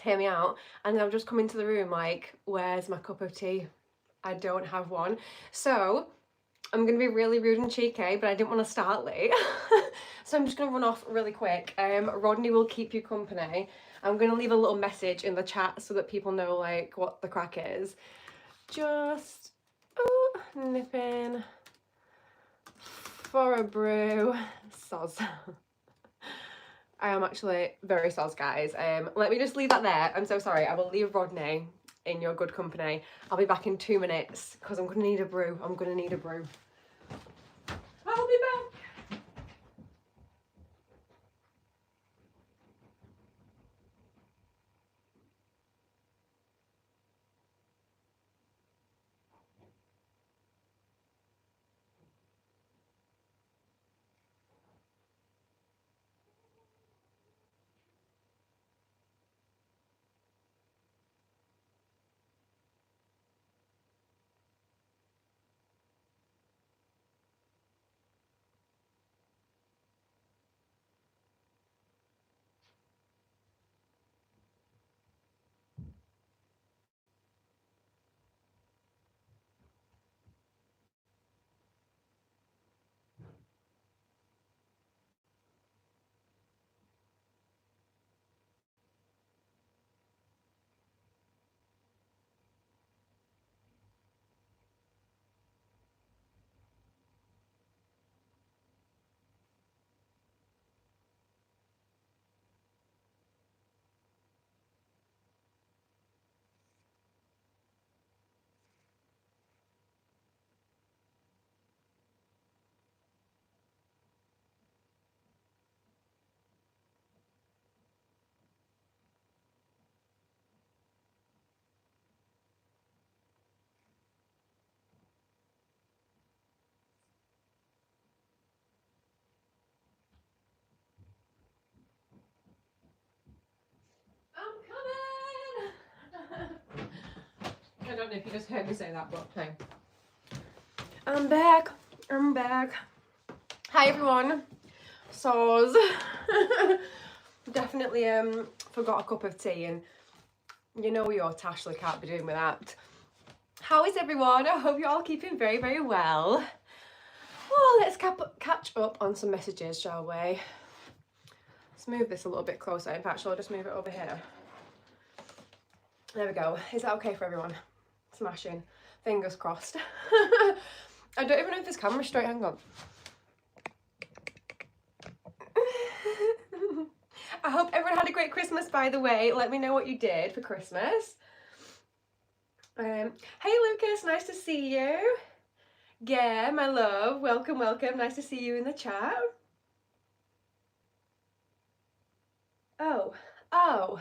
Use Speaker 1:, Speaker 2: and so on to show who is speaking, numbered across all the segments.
Speaker 1: hear me out, and then I'll just come into the room like, where's my cup of tea? I don't have one. So I'm gonna be really rude and cheeky, but I didn't want to start late. So I'm just gonna run off really quick. Rodney will keep you company. I'm gonna leave a little message in the chat so that people know like what the crack is. Just nipping for a brew. Soz. I am actually very soz, guys. Let me just leave that there. I'm so sorry. I will leave Rodney in your good company. I'll be back in 2 minutes because I'm gonna need a brew. I'm gonna need a brew. I'll be back. I'm coming. I don't know if you just heard me say that, but hey. I'm back. I'm back. Hi everyone. Soz. Definitely forgot a cup of tea, and you know your Tashley can't be doing with that. How is everyone? I hope you're all keeping very, very well. Oh, let's catch up on some messages, shall we? Let's move this a little bit closer. In fact, shall I just move it over here? There we go. Is that okay for everyone? Smashing. Fingers crossed. I don't even know if this camera's straight. Hang on. I hope everyone had a great Christmas, by the way. Let me know what you did for Christmas. Hey Lucas, nice to see you. Yeah, my love, welcome, welcome. Nice to see you in the chat. Oh,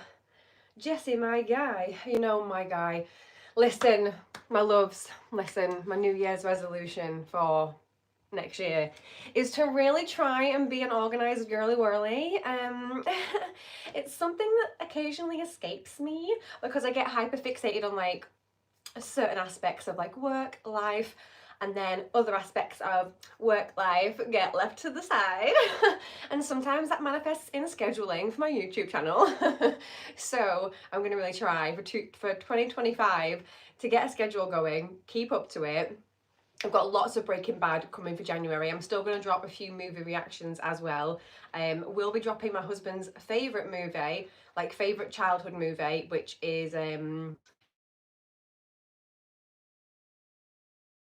Speaker 1: Jesse, my guy. You know my guy. Listen, my loves, listen, my New Year's resolution for next year is to really try and be an organised girly whirly. It's something that occasionally escapes me because I get hyper fixated on like certain aspects of like work, life, and then other aspects of work life get left to the side. And sometimes that manifests in scheduling for my YouTube channel. So I'm going to really try for 2025 to get a schedule going, keep up to it. I've got lots of Breaking Bad coming for January. I'm still going to drop a few movie reactions as well. We'll be dropping my husband's favourite movie, like favourite childhood movie, which is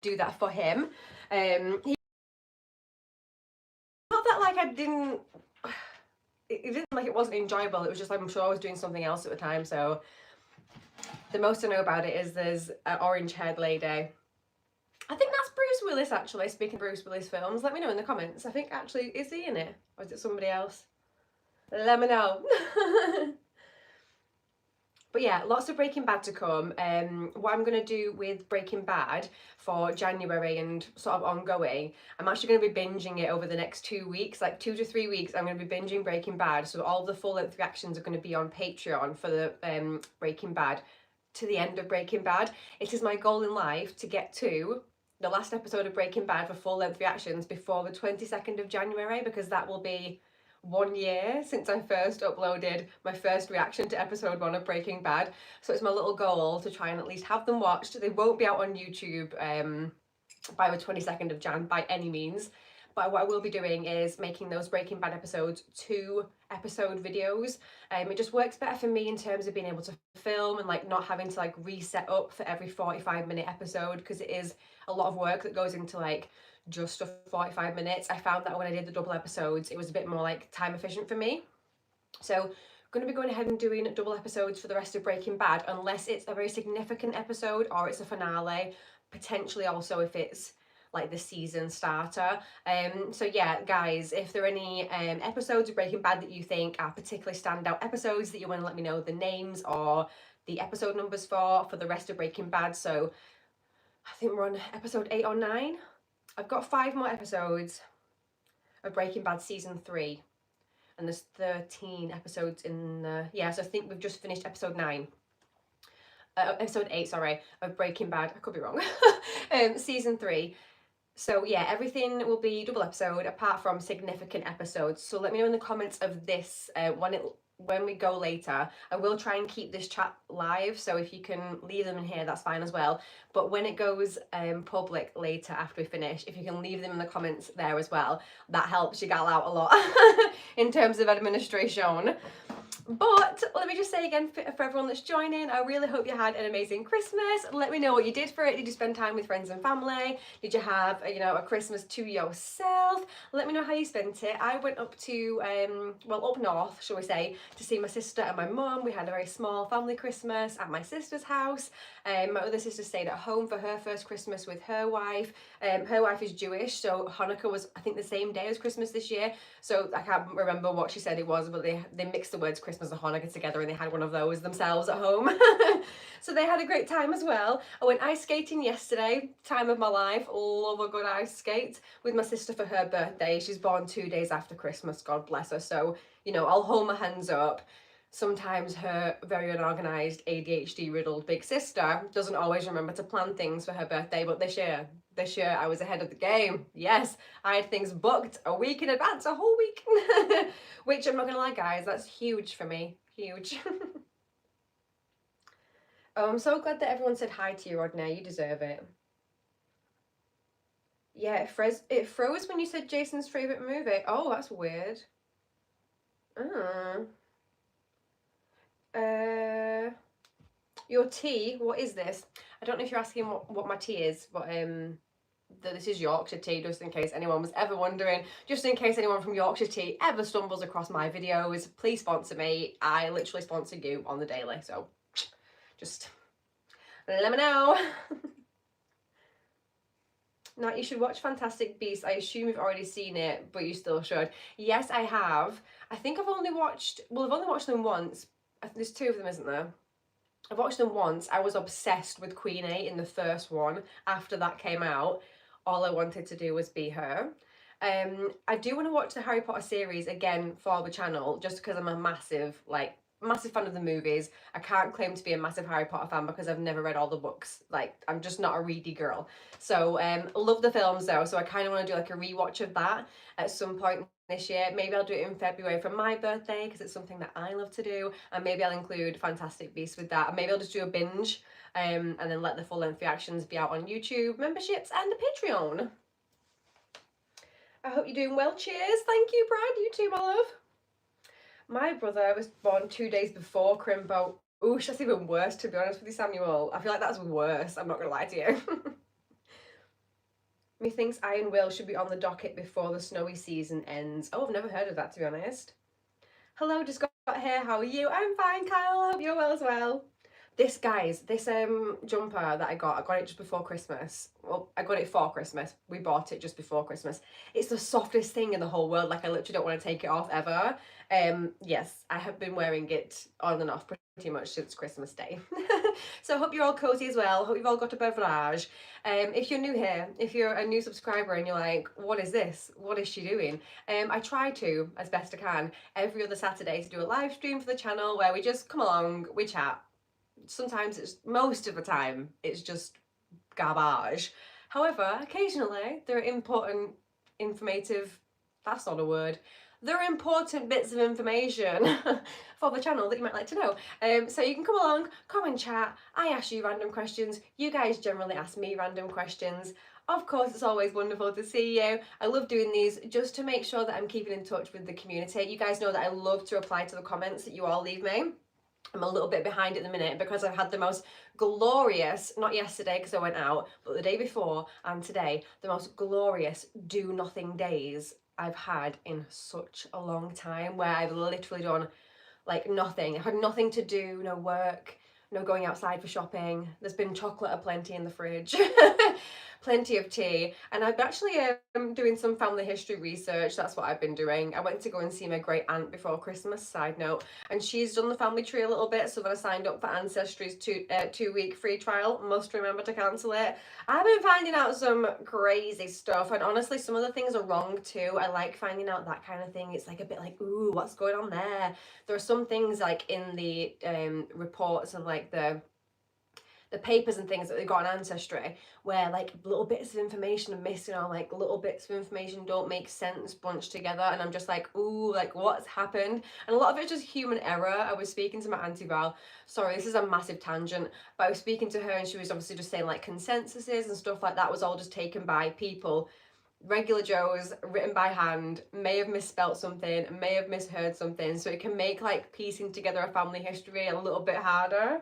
Speaker 1: do that for him. He not that like I didn't it didn't like it wasn't enjoyable, it was just like I'm sure I was doing something else at the time. So the most I know about it is there's an orange haired lady. I think that's Bruce Willis actually. Speaking of Bruce Willis films, let me know in the comments. I think actually, is he in it or is it somebody else? Let me know. But yeah, lots of Breaking Bad to come. What I'm going to do with Breaking Bad for January and sort of ongoing, I'm actually going to be binging it over the next 2 weeks, like 2 to 3 weeks. I'm going to be binging Breaking Bad. So all the full length reactions are going to be on Patreon for the Breaking Bad to the end of Breaking Bad. It is my goal in life to get to the last episode of Breaking Bad for full length reactions before the 22nd of January, because that will be 1 year since I first uploaded my first reaction to episode 1 of Breaking Bad. So it's my little goal to try and at least have them watched. They won't be out on YouTube by the 22nd of Jan by any means. But what I will be doing is making those Breaking Bad episodes 2 episode videos. It just works better for me in terms of being able to film and like not having to like reset up for every 45-minute episode, because it is a lot of work that goes into like just for 45 minutes. I found that when I did the double episodes, it was a bit more like time efficient for me. So I'm going to be going ahead and doing double episodes for the rest of Breaking Bad, unless it's a very significant episode or it's a finale, potentially also if it's like the season starter. So yeah, guys, if there are any episodes of Breaking Bad that you think are particularly standout episodes that you want to let me know the names or the episode numbers for the rest of Breaking Bad. So I think we're on episode 8 or 9. I've got 5 more episodes of Breaking Bad season 3. And there's 13 episodes in the, yeah, so I think we've just finished episode 9. Episode 8, sorry, of Breaking Bad. I could be wrong. Season 3. So yeah, everything will be double episode apart from significant episodes. So let me know in the comments of this when we go later. I will try and keep this chat live, so if you can leave them in here, that's fine as well. But when it goes public later after we finish, if you can leave them in the comments there as well, that helps you gal out a lot in terms of administration. But let me just say again, for everyone that's joining, I really hope you had an amazing Christmas. Let me know what you did for it. Did you spend time with friends and family? Did you have, you know, a Christmas to yourself? Let me know how you spent it. I went up to, well, up north, shall we say, to see my sister and my mum. We had a very small family Christmas at my sister's house. My other sister stayed at home for her first Christmas with her wife. Her wife is Jewish, so Hanukkah was, I think, the same day as Christmas this year. So I can't remember what she said it was, but they mixed the words Christmas and Hanukkah together and they had one of those themselves at home. So they had a great time as well. I went ice skating yesterday, time of my life. Love a good ice skate with my sister for her birthday. She's born 2 days after Christmas, God bless her. So, you know, I'll hold my hands up. Sometimes her very unorganised, ADHD riddled big sister doesn't always remember to plan things for her birthday, but this year I was ahead of the game. Yes, I had things booked a week in advance, a whole week. Which I'm not gonna lie, guys, that's huge for me, huge. Oh, I'm so glad that everyone said hi to you, Rodney. You deserve it. Yeah, it froze when you said Jason's favourite movie. Oh, that's weird. Your tea, what is this? I don't know if you're asking what my tea is, but this is Yorkshire tea, just in case anyone was ever wondering. Just in case anyone from Yorkshire tea ever stumbles across my videos, please sponsor me. I literally sponsor you on the daily, so just let me know. Now, you should watch Fantastic Beasts. I assume you've already seen it, but you still should. Yes, I have. I think I've only watched them once. There's 2 of them, isn't there? I've watched them once. I was obsessed with Queen A in the first one. After that came out, all I wanted to do was be her. I do want to watch the Harry Potter series again for the channel, just because I'm a massive fan of the movies. I can't claim to be a massive Harry Potter fan because I've never read all the books. Like, I'm just not a ready girl. So love the films though, so I kind of want to do like a rewatch of that at some point this year. Maybe I'll do it in February for my birthday because it's something that I love to do, and maybe I'll include Fantastic Beasts with that, and maybe I'll just do a binge and then let the full length reactions be out on YouTube, memberships and the Patreon. I hope you're doing well. Cheers. Thank you, Brad. You too, my love. My brother was born 2 days before Crimbo. Ooh, that's even worse, to be honest with you, Samuel. I feel like that's worse. I'm not going to lie to you. Methinks Iron Will should be on the docket before the snowy season ends. Oh, I've never heard of that, to be honest. Hello, just got here. How are you? I'm fine, Kyle. I hope you're well as well. This, guys, this jumper that I got it just before Christmas. Well, I got it for Christmas. We bought it just before Christmas. It's the softest thing in the whole world. Like, I literally don't want to take it off ever. Yes, I have been wearing it on and off pretty much since Christmas Day. So I hope you're all cozy as well. Hope you've all got a beverage. If you're new here, if you're a new subscriber and you're like, what is this? What is she doing? I try to, as best I can, every other Saturday to do a live stream for the channel where we just come along, we chat. Sometimes most of the time, it's just garbage. However, occasionally there are important, informative, that's not a word, They're important bits of information for the channel that you might like to know. So you can come along, come and chat. I ask you random questions. You guys generally ask me random questions. Of course, it's always wonderful to see you. I love doing these just to make sure that I'm keeping in touch with the community. You guys know that I love to reply to the comments that you all leave me. I'm a little bit behind at the minute because I've had the most glorious, not yesterday because I went out, but the day before and today, the most glorious do nothing days I've had in such a long time, where I've literally done like nothing. I've had nothing to do, no work, no going outside for shopping. There's been chocolate aplenty in the fridge, plenty of tea, and I've actually doing some family history research. That's what I've been doing. I went to go and see my great aunt before Christmas, side note, and she's done the family tree a little bit, so when I signed up for Ancestry's 2-week free trial, must remember to cancel it. I've been finding out some crazy stuff, and honestly some of the things are wrong too. I like finding out that kind of thing. It's like a bit like, ooh, what's going on there? There are some things like in the reports and like the papers and things that they got on Ancestry where like little bits of information are missing, or like little bits of information don't make sense bunched together, and I'm just like, ooh, like what's happened? And a lot of it's just human error. I was speaking to my auntie Val, sorry this is a massive tangent, but I was speaking to her and she was obviously just saying like consensuses and stuff like that was all just taken by people, regular Joes, written by hand, may have misspelt something, may have misheard something, so it can make like piecing together a family history a little bit harder.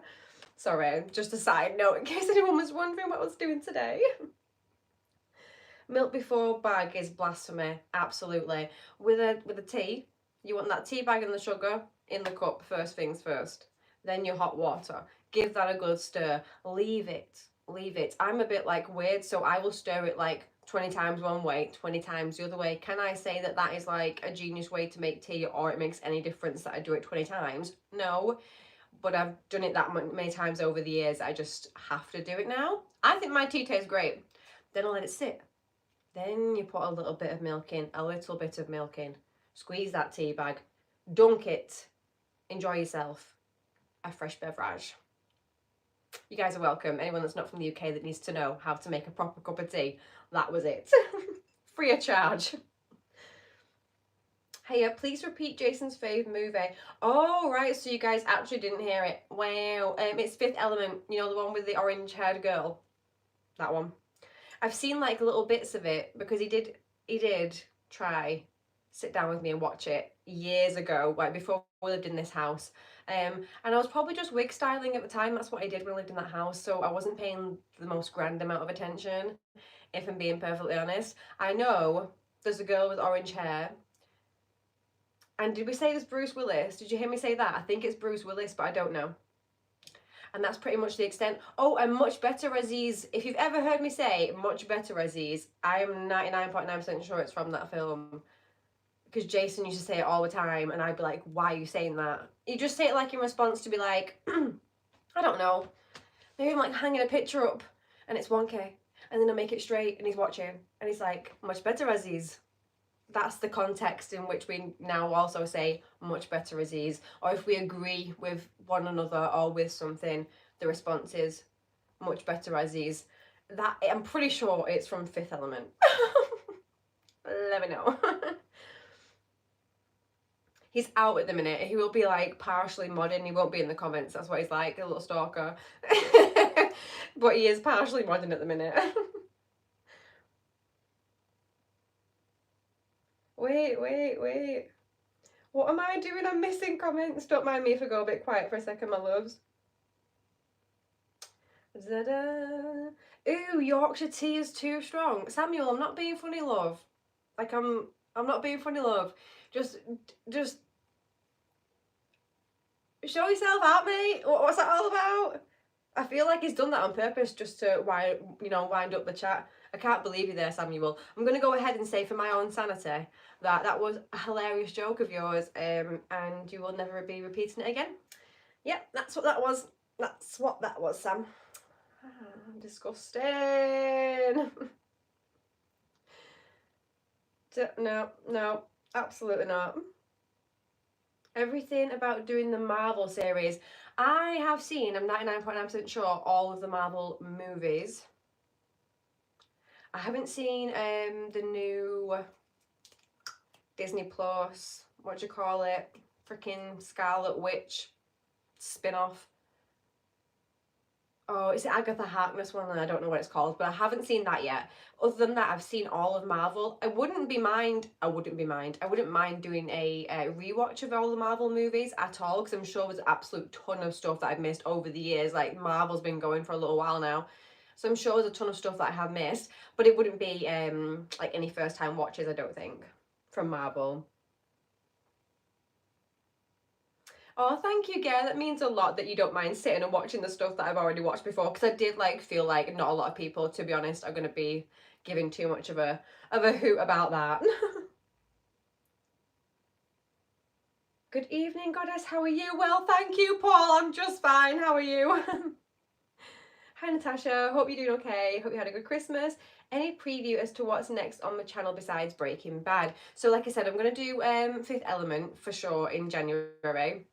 Speaker 1: Sorry, just a side note in case anyone was wondering what I was doing today. Milk before bag is blasphemy, absolutely. With a tea, you want that tea bag and the sugar in the cup first things first. Then your hot water. Give that a good stir. Leave it. I'm a bit like weird, so I will stir it like 20 times one way, 20 times the other way. Can I say that that is like a genius way to make tea, or it makes any difference that I do it 20 times? No. But I've done it that many times over the years, I just have to do it now. I think my tea tastes great. Then I'll let it sit. Then you put a little bit of milk in, squeeze that tea bag, dunk it, enjoy yourself. A fresh beverage. You guys are welcome. Anyone that's not from the UK that needs to know how to make a proper cup of tea, that was it. Free of charge. Hey, please repeat Jason's fave movie. Oh, right, so you guys actually didn't hear it. Wow. It's Fifth Element, you know, the one with the orange-haired girl. That one. I've seen like little bits of it because he did try sit down with me and watch it years ago, like before we lived in this house. And I was probably just wig styling at the time. That's what I did when I lived in that house, so I wasn't paying the most grand amount of attention, if I'm being perfectly honest. I know there's a girl with orange hair. And did we say this Bruce Willis? Did you hear me say that? I think it's Bruce Willis, but I don't know. And that's pretty much the extent. Oh, and Much Better Aziz. If you've ever heard me say Much Better Aziz, I am 99.9% sure it's from that film. Because Jason used to say it all the time, and I'd be like, why are you saying that? You just say it like in response to be like, I don't know. Maybe I'm like hanging a picture up, and it's 1K. And then I make it straight, and he's watching. And he's like, Much Better Aziz. That's the context in which we now also say Much Better Aziz. Or if we agree with one another or with something, the response is Much Better Aziz. That, I'm pretty sure it's from Fifth Element. Let me know. He's out at the minute. He will be like partially modding. He won't be in the comments. That's what he's like, a little stalker. But he is partially modding at the minute. Wait. What am I doing? I'm missing comments. Don't mind me if I go a bit quiet for a second, my loves. Da-da. Ooh, Yorkshire tea is too strong. Samuel, I'm not being funny, love. Like, I'm not being funny, love. Just show yourself out, mate. What's that all about? I feel like he's done that on purpose just to wind up the chat. I can't believe you there, Samuel. I'm going to go ahead and say for my own sanity that that was a hilarious joke of yours, and you will never be repeating it again. Yep, that's what that was. That's what that was, Sam. Disgusting. No, absolutely not. Everything about doing the Marvel series. I have seen, I'm 99.9% sure, all of the Marvel movies. I haven't seen the new Disney Plus, what do you call it? Freaking Scarlet Witch spin-off. Oh, it's the Agatha Harkness one, and I don't know what it's called, but I haven't seen that yet. Other than that, I've seen all of Marvel. I wouldn't mind doing a rewatch of all the Marvel movies at all, because I'm sure there's an absolute ton of stuff that I've missed over the years. Like, Marvel's been going for a little while now, so I'm sure there's a ton of stuff that I have missed, but it wouldn't be like any first time watches, I don't think, from Marvel. Oh, thank you, Gail. That means a lot that you don't mind sitting and watching the stuff that I've already watched before, because I did like feel like not a lot of people, to be honest, are going to be giving too much of a hoot about that. Good evening, goddess. How are you? Well, thank you, Paul. I'm just fine. How are you? Hi, Natasha. Hope you're doing okay. Hope you had a good Christmas. Any preview as to what's next on the channel besides Breaking Bad? So, like I said, I'm going to do Fifth Element for sure in January.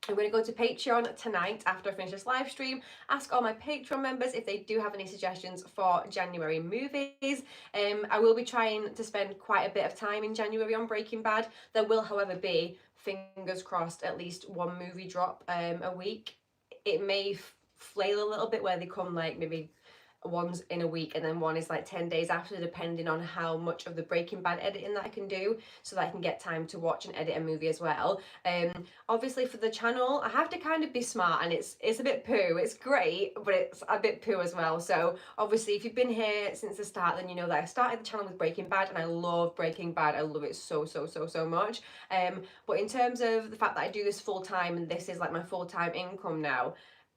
Speaker 1: I'm going to go to Patreon tonight after I finish this live stream, ask all my Patreon members if they do have any suggestions for January movies. I will be trying to spend quite a bit of time in January on Breaking Bad. There will, however, be, fingers crossed, at least one movie drop a week. It may flail a little bit where they come like maybe one's in a week and then one is like 10 days after, depending on how much of the Breaking Bad editing that I can do, so that I can get time to watch and edit a movie as well. Obviously for the channel, I have to kind of be smart, and it's a bit poo. It's great, but it's a bit poo as well. So obviously if you've been here since the start, then you know that I started the channel with Breaking Bad, and I love Breaking Bad. I love it so much. But in terms of the fact that I do this full time and this is like my full-time income now,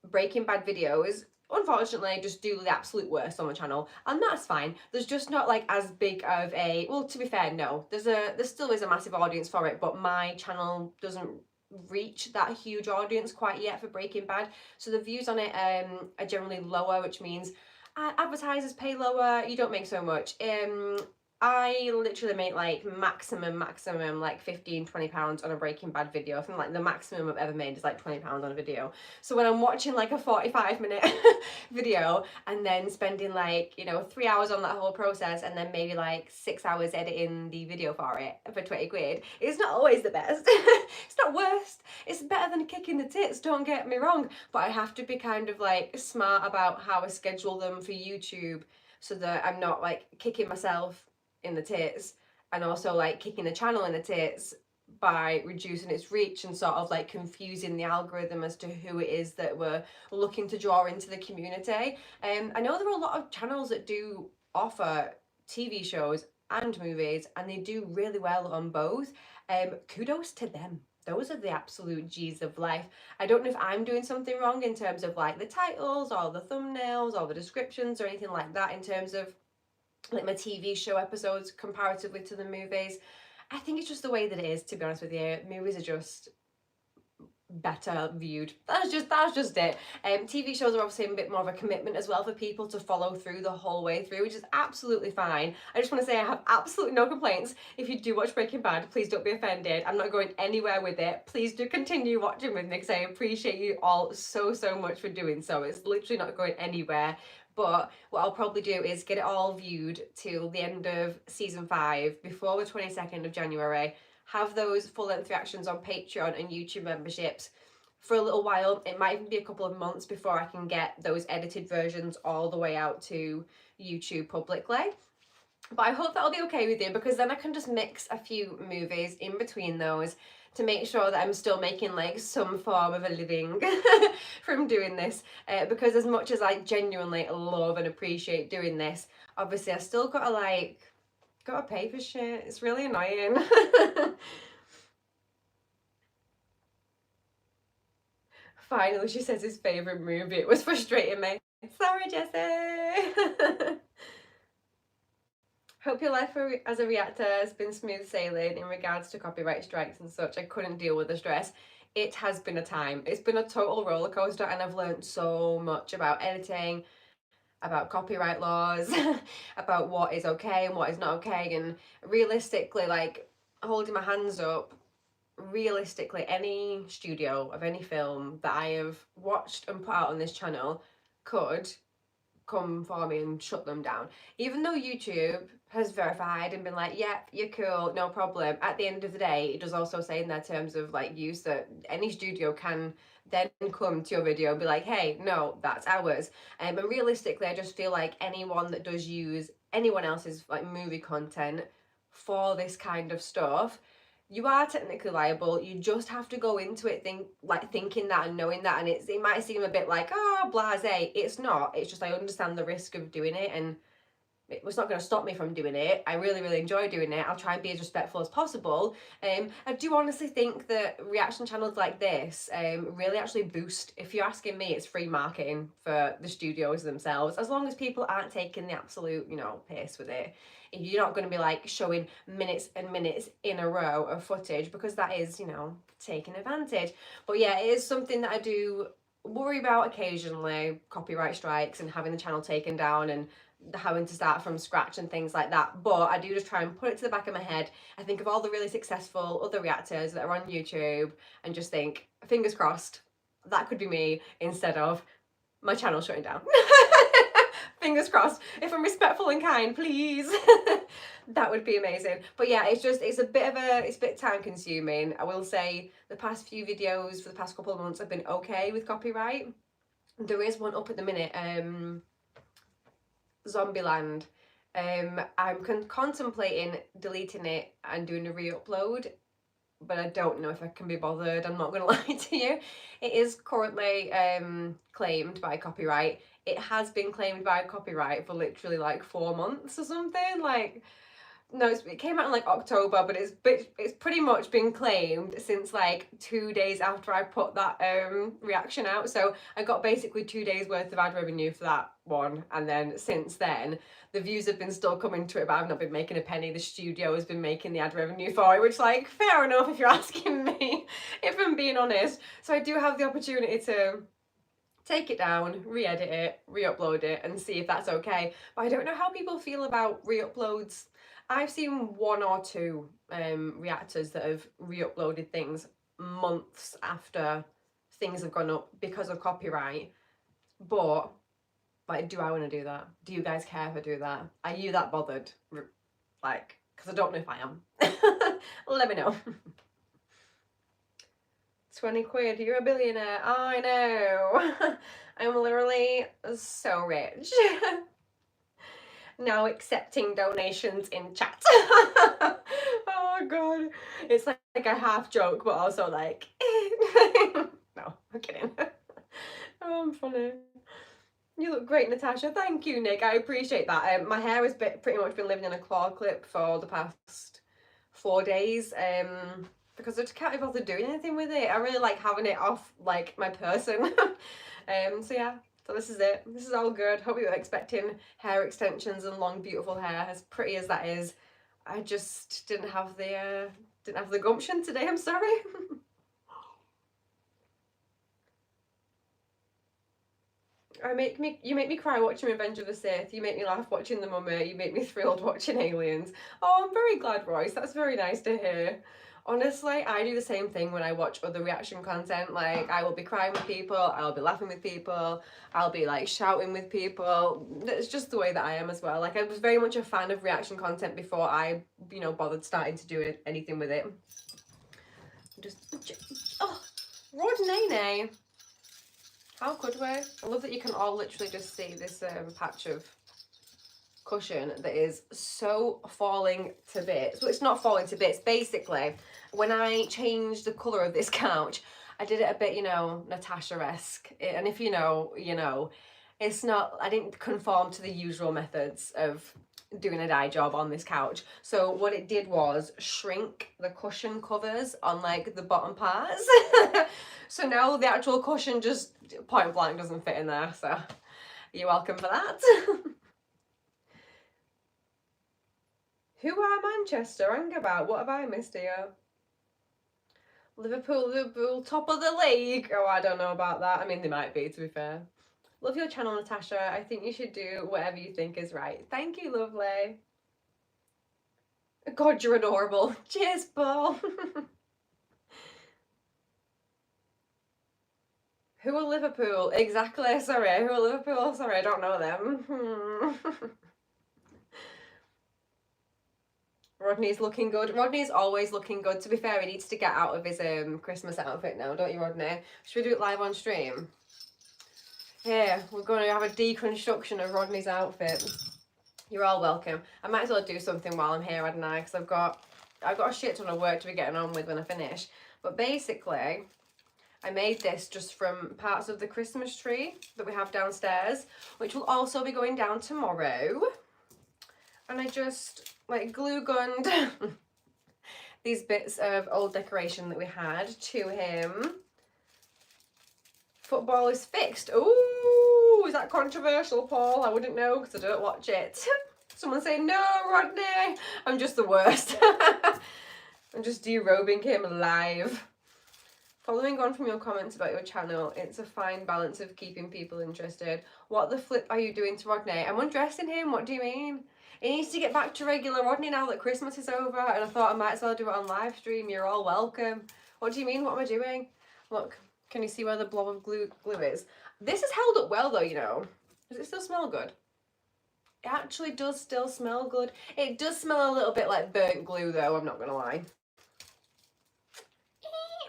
Speaker 1: Breaking Bad videos unfortunately just do the absolute worst on the channel, and that's fine. There's just not like as big of a, well, to be fair, no, there still is a massive audience for it, but my channel doesn't reach that huge audience quite yet for Breaking Bad, so the views on it are generally lower, which means advertisers pay lower, you don't make so much. I literally make like maximum like £15-20 on a Breaking Bad video. I think like the maximum I've ever made is like £20 on a video. So when I'm watching like a 45-minute video and then spending like, you know, 3 hours on that whole process and then maybe like 6 hours editing the video for it for 20 quid, it's not always the best. It's not worst. It's better than kicking the tits, don't get me wrong. But I have to be kind of like smart about how I schedule them for YouTube, so that I'm not like kicking myself in the tits and also like kicking the channel in the tits by reducing its reach and sort of like confusing the algorithm as to who it is that we're looking to draw into the community. I know there are a lot of channels that do offer TV shows and movies, and they do really well on both. Kudos to them. Those are the absolute G's of life. I don't know if I'm doing something wrong in terms of like the titles or the thumbnails or the descriptions or anything like that in terms of like my TV show episodes comparatively to the movies. I think it's just the way that it is, to be honest with you. Movies are just better viewed. That's just it. TV shows are obviously a bit more of a commitment as well for people to follow through the whole way through, which is absolutely fine. I just want to say I have absolutely no complaints. If you do watch Breaking Bad, please don't be offended. I'm not going anywhere with it. Please do continue watching with me, because I appreciate you all so much for doing so. It's literally not going anywhere. But what I'll probably do is get it all viewed till the end of season 5 before the 22nd of January. Have those full-length reactions on Patreon and YouTube memberships for a little while. It might even be a couple of months before I can get those edited versions all the way out to YouTube publicly. But I hope that'll be okay with you, because then I can just mix a few movies in between those to make sure that I'm still making like some form of a living from doing this. Because as much as I genuinely love and appreciate doing this, obviously I still gotta pay for shit. It's really annoying. Finally, she says his favourite movie. It was frustrating me. Sorry, Jesse. Hope your life as a reactor has been smooth sailing in regards to copyright strikes and such. I couldn't deal with the stress. It has been a time. It's been a total roller coaster, and I've learned so much about editing, about copyright laws, about what is okay and what is not okay, and realistically, like, holding my hands up, realistically, any studio of any film that I have watched and put out on this channel could come for me and shut them down. Even though YouTube has verified and been like, yep, you're cool, no problem. At the end of the day, it does also say in their terms of like use that any studio can then come to your video and be like, hey, no, that's ours. And realistically, I just feel like anyone that does use anyone else's like movie content for this kind of stuff, you are technically liable. You just have to go into it thinking that and knowing that, and it might seem a bit like, oh, blasé. It's not. It's just I understand the risk of doing it, and it was not going to stop me from doing it. I really, really enjoy doing it. I'll try and be as respectful as possible. I do honestly think that reaction channels like this really actually boost, if you're asking me, it's free marketing for the studios themselves, as long as people aren't taking the absolute, piss with it. You're not going to be like showing minutes and minutes in a row of footage, because that is, taking advantage. But yeah, it is something that I do worry about occasionally, copyright strikes and having the channel taken down and having to start from scratch and things like that. But I do just try and put it to the back of my head. I think of all the really successful other reactors that are on YouTube and just think, fingers crossed, that could be me instead of my channel shutting down. Fingers crossed. If I'm respectful and kind, please. That would be amazing. But yeah, it's a bit time consuming. I will say the past few videos for the past couple of months have been okay with copyright. There is one up at the minute, Zombieland. I'm contemplating deleting it and doing a re-upload, but I don't know if I can be bothered. I'm not gonna lie to you. It is currently claimed by copyright. It has been claimed by copyright for literally like 4 months or something. Like, no, it came out in like October, but it's pretty much been claimed since like 2 days after I put that reaction out. So I got basically 2 days worth of ad revenue for that one, and then since then the views have been still coming to it, but I've not been making a penny. The studio has been making the ad revenue for it, which, like, fair enough if you're asking me, if I'm being honest. So I do have the opportunity to take it down, re-edit it, re-upload it, and see if that's okay. But I don't know how people feel about re-uploads. I've seen 1 or 2 reactors that have re-uploaded things months after things have gone up because of copyright. But, like, do I want to do that? Do you guys care if I do that? Are you that bothered? Like, because I don't know if I am. Let me know. 20 quid, you're a billionaire. I know. I'm literally so rich. Now accepting donations in chat. Oh god. It's like a half joke, but also like, no, I'm kidding. Oh, I'm funny. You look great, Natasha. Thank you, Nick. I appreciate that. My hair has pretty much been living in a claw clip for the past 4 days. Because I just can't be bothered doing anything with it. I really like having it off like my person. So yeah, so this is it. This is all good. Hope you're expecting hair extensions and long, beautiful hair, as pretty as that is. I just didn't have the gumption today. I'm sorry. You make me cry watching Revenge of the Sith. You make me laugh watching The Mummy. You make me thrilled watching Aliens. Oh, I'm very glad, Royce. That's very nice to hear. Honestly, I do the same thing when I watch other reaction content. Like, I will be crying with people, I'll be laughing with people, I'll be like shouting with people. It's just the way that I am as well. Like, I was very much a fan of reaction content before I, bothered starting to do anything with it. Oh, Rodney. How could we? I love that you can all literally just see this patch of cushion that is so falling to bits. Well, it's not falling to bits. Basically, when I changed the colour of this couch, I did it a bit, Natasha-esque. And if you know, you know. It's not, I didn't conform to the usual methods of doing a dye job on this couch. So what it did was shrink the cushion covers on like the bottom parts. So now the actual cushion just point blank doesn't fit in there. So you're welcome for that. Who are Manchester? Hang about. What have I missed here? Liverpool, top of the league. Oh, I don't know about that. I mean, they might be, to be fair. Love your channel, Natasha. I think you should do whatever you think is right. Thank you, lovely. God, you're adorable. Cheers, Paul. Who are Liverpool? Exactly, sorry. Who are Liverpool? Sorry, I don't know them. Rodney's looking good. Rodney's always looking good. To be fair, he needs to get out of his Christmas outfit now, don't you, Rodney? Should we do it live on stream? Here, we're going to have a deconstruction of Rodney's outfit. You're all welcome. I might as well do something while I'm here, hadn't I? Because I've got a shit ton of work to be getting on with when I finish. But basically, I made this just from parts of the Christmas tree that we have downstairs, which will also be going down tomorrow. And I just like glue gunned these bits of old decoration that we had to him. Football is fixed. Ooh, is that controversial, Paul? I wouldn't know because I don't watch it. Someone say, no, Rodney. I'm just the worst. I'm just derobing him live. Following on from your comments about your channel, it's a fine balance of keeping people interested. What the flip are you doing to Rodney? I'm undressing him. What do you mean? He needs to get back to regular Rodney now that Christmas is over, and I thought I might as well do it on live stream. You're all welcome. What do you mean? What am I doing? Look, can you see where the blob of glue is? This has held up well though, you know. Does it still smell good? It actually does still smell good. It does smell a little bit like burnt glue though, I'm not gonna lie.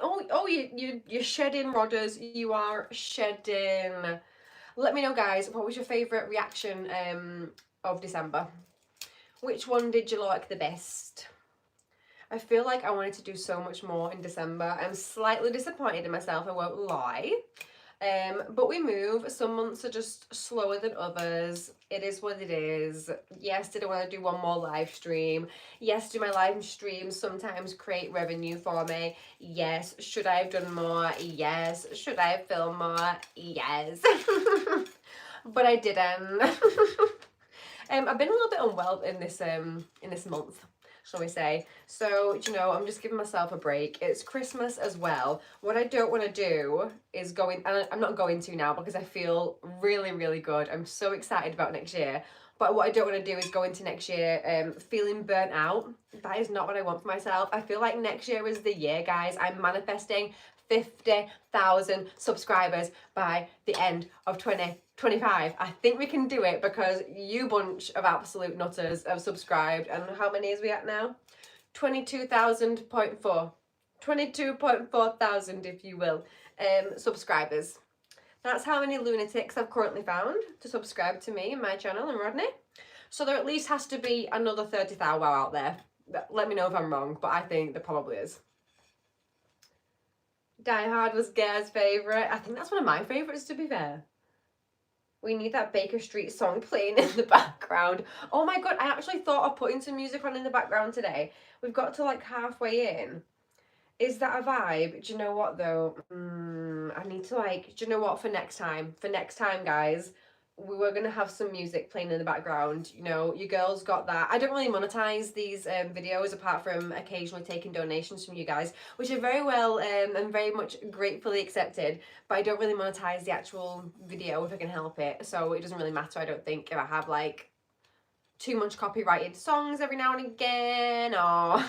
Speaker 1: Oh, you're shedding, Rodders. You are shedding. Let me know, guys, what was your favourite reaction of December? Which one did you like the best? I feel like I wanted to do so much more in December. I'm slightly disappointed in myself, I won't lie. But we move. Some months are just slower than others. It is what it is. Yes, did I want to do one more live stream? Yes, do my live streams sometimes create revenue for me? Yes. Should I have done more? Yes. Should I have filmed more? Yes. But I didn't. I've been a little bit unwell in this month, shall we say. So, you know, I'm just giving myself a break. It's Christmas as well. What I don't want to do is go in, and I'm not going to now because I feel really, really good. I'm so excited about next year. But what I don't want to do is go into next year feeling burnt out. That is not what I want for myself. I feel like next year is the year, guys. I'm manifesting 50,000 subscribers by the end of 2025. I think we can do it because you bunch of absolute nutters have subscribed. And how many is we at now? 22,000.4. 22.4 thousand, if you will, subscribers. That's how many lunatics I've currently found to subscribe to me and my channel and Rodney. So there at least has to be another 30,000 out there. Let me know if I'm wrong, but I think there probably is. Die Hard was Gare's favourite. I think that's one of my favourites, to be fair. We need that Baker Street song playing in the background. Oh my god, I actually thought of putting some music on in the background today. We've got to like halfway in. Is that a vibe? Do you know what though? I need to like, do you know what, for next time, guys, we were going to have some music playing in the background. You know, you girls got that. I don't really monetize these videos apart from occasionally taking donations from you guys, which are very well and very much gratefully accepted, but I don't really monetize the actual video if I can help it. So it doesn't really matter, I don't think, if I have like too much copyrighted songs every now and again, or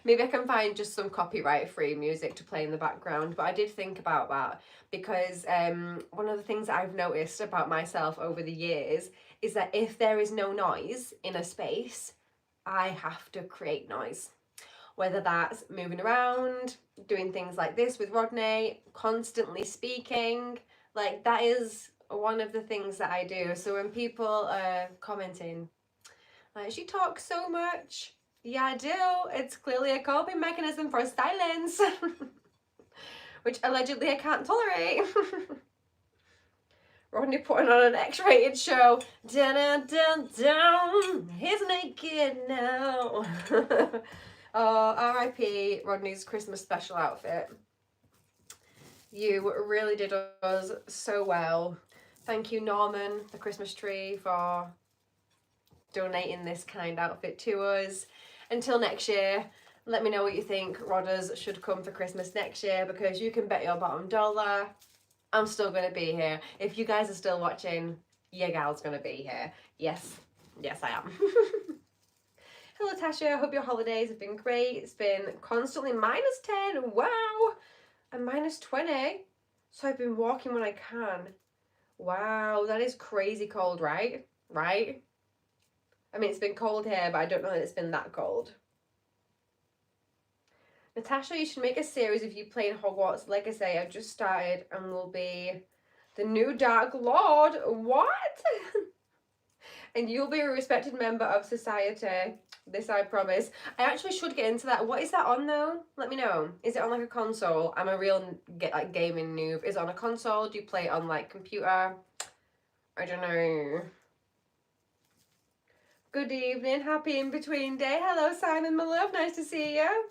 Speaker 1: maybe I can find just some copyright free music to play in the background. But I did think about that because one of the things that I've noticed about myself over the years is that if there is no noise in a space, I have to create noise. Whether that's moving around, doing things like this with Rodney, constantly speaking, like that is one of the things that I do. So when people are commenting, like, she talks so much. Yeah, I do. It's clearly a coping mechanism for silence, which allegedly I can't tolerate. Rodney putting on an X-rated show. Dun dun dun dun. He's naked now. Oh, R.I.P. Rodney's Christmas special outfit. You really did us so well. Thank you, Norman, the Christmas tree, for donating this kind outfit to us. Until next year, let me know what you think Rodders should come for Christmas next year, because you can bet your bottom dollar I'm still going to be here. If you guys are still watching, your gal's going to be here. Yes, I am. Hello, Tasha. I hope your holidays have been great. It's been constantly -10. Wow. And -20. So I've been walking when I can. Wow, that is crazy cold, right? Right? I mean, it's been cold here, but I don't know that it's been that cold. Natasha, you should make a series of you playing Hogwarts Legacy. I've just started and will be the new Dark Lord. What? And you'll be a respected member of society. This I promise. I actually should get into that. What is that on though? Let me know. Is it on like a console? I'm a real gaming noob. Is it on a console? Do you play it on like computer? I don't know. Good evening. Happy in between day. Hello, Simon, my love. Nice to see you.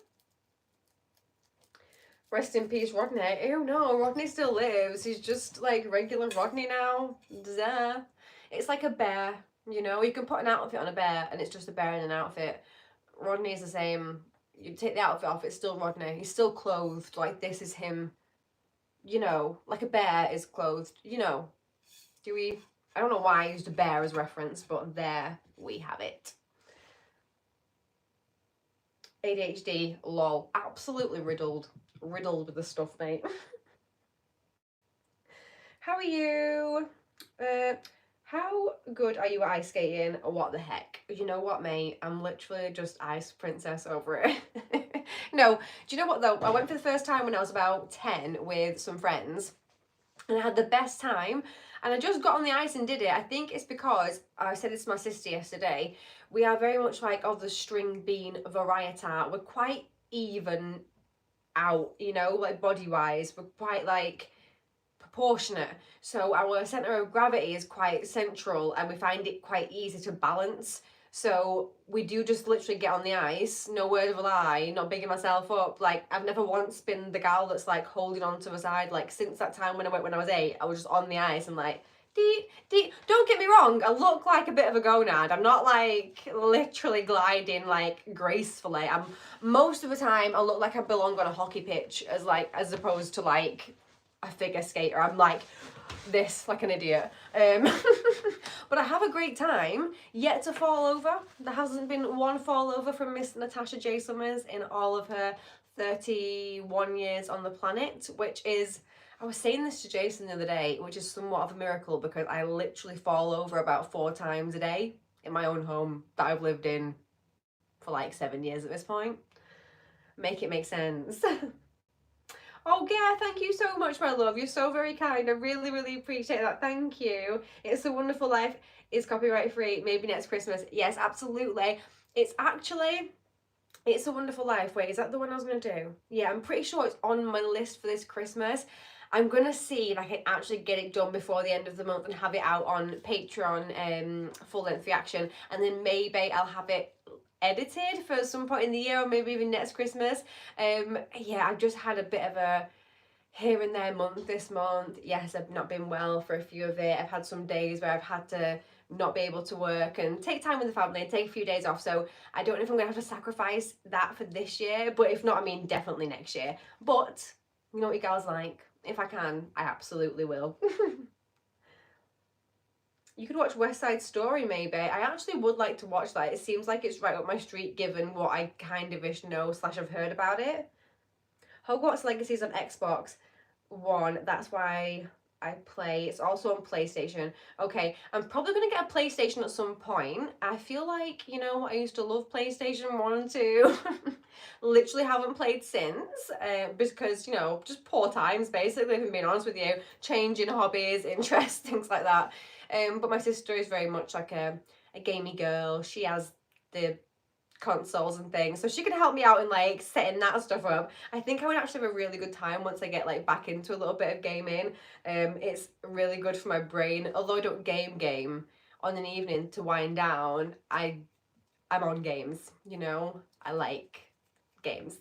Speaker 1: Rest in peace, Rodney. Oh no, Rodney still lives. He's just like regular Rodney now. Duh. It's like a bear, you know? You can put an outfit on a bear and it's just a bear in an outfit. Rodney is the same. You take the outfit off, it's still Rodney. He's still clothed. Like, this is him, you know, like a bear is clothed, you know. Do we? I don't know why I used a bear as reference, but there we have it. ADHD, lol. Absolutely riddled with the stuff, mate. How are you? How good are you at ice skating? What the heck? You know what, mate? I'm literally just ice princess over it. No, do you know what though? I went for the first time when I was about 10 with some friends and I had the best time. And I just got on the ice and did it. I think it's because, I said this to my sister yesterday, we are very much like of the string bean variety. We're quite even out, you know, like body-wise. We're quite like proportionate. So our centre of gravity is quite central and we find it quite easy to balance. So we do just literally get on the ice, no word of a lie, not bigging myself up. Like, I've never once been the gal that's like holding on to the side. Like, since that time when I went when I was 8, I was just on the ice and like, dee. Don't get me wrong, I look like a bit of a gonad. I'm not like literally gliding like gracefully. I'm most of the time I look like I belong on a hockey pitch as opposed to like a figure skater. I'm like this, like an idiot. But I have a great time. Yet to fall over. There hasn't been one fall over from Miss Natasha J. Summers in all of her 31 years on the planet, which is, I was saying this to Jason the other day, which is somewhat of a miracle because I literally fall over about 4 times a day in my own home that I've lived in for like 7 years at this point. Make it make sense. Oh, yeah, thank you so much, my love. You're so very kind. I really, really appreciate that. Thank you. It's a Wonderful Life is copyright free. Maybe next Christmas. Yes, absolutely. It's actually, It's a Wonderful Life. Wait, is that the one I was going to do? Yeah, I'm pretty sure it's on my list for this Christmas. I'm going to see if I can actually get it done before the end of the month and have it out on Patreon, full-length reaction. And then maybe I'll have it edited for some point in the year or maybe even next Christmas. Yeah, I've just had a bit of a here and there month this month. Yes, I've not been well for a few of it. I've had some days where I've had to not be able to work and take time with the family and take a few days off. So I don't know if I'm going to have to sacrifice that for this year. But if not, I mean, definitely next year. But you know what you guys like. If I can, I absolutely will. You could watch West Side Story, maybe. I actually would like to watch that. It seems like it's right up my street, given what I kind of know / have heard about it. Hogwarts Legacy is on Xbox One. That's why I play. It's also on PlayStation. Okay, I'm probably going to get a PlayStation at some point. I feel like, you know, I used to love PlayStation 1 and 2. Literally haven't played since because, you know, just poor times, basically, if I'm being honest with you. Changing hobbies, interests, things like that. But my sister is very much like a gamey girl. She has the consoles and things, so she can help me out in like setting that stuff up. I think I would actually have a really good time once I get like back into a little bit of gaming. It's really good for my brain. Although I don't game on an evening to wind down, I'm on games, you know. I like games.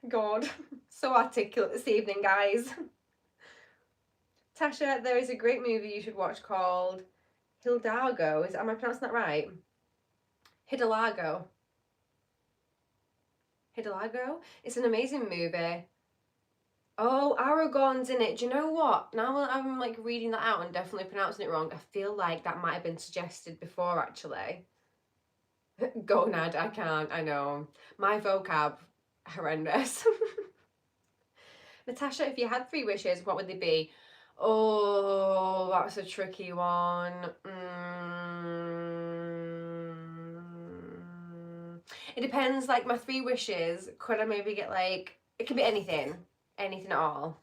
Speaker 1: God, so articulate this evening, guys. Tasha, there is a great movie you should watch called Hidalgo. Am I pronouncing that right? Hidalgo. It's an amazing movie. Oh, Aragon's in it. Do you know what? Now that I'm like reading that out and definitely pronouncing it wrong, I feel like that might have been suggested before actually. Gonad, I can't, I know. My vocab, horrendous. Natasha, if you had 3 wishes, what would they be? Oh, that's a tricky one. It depends. Like my 3 wishes, could I maybe get like, it could be anything, anything at all.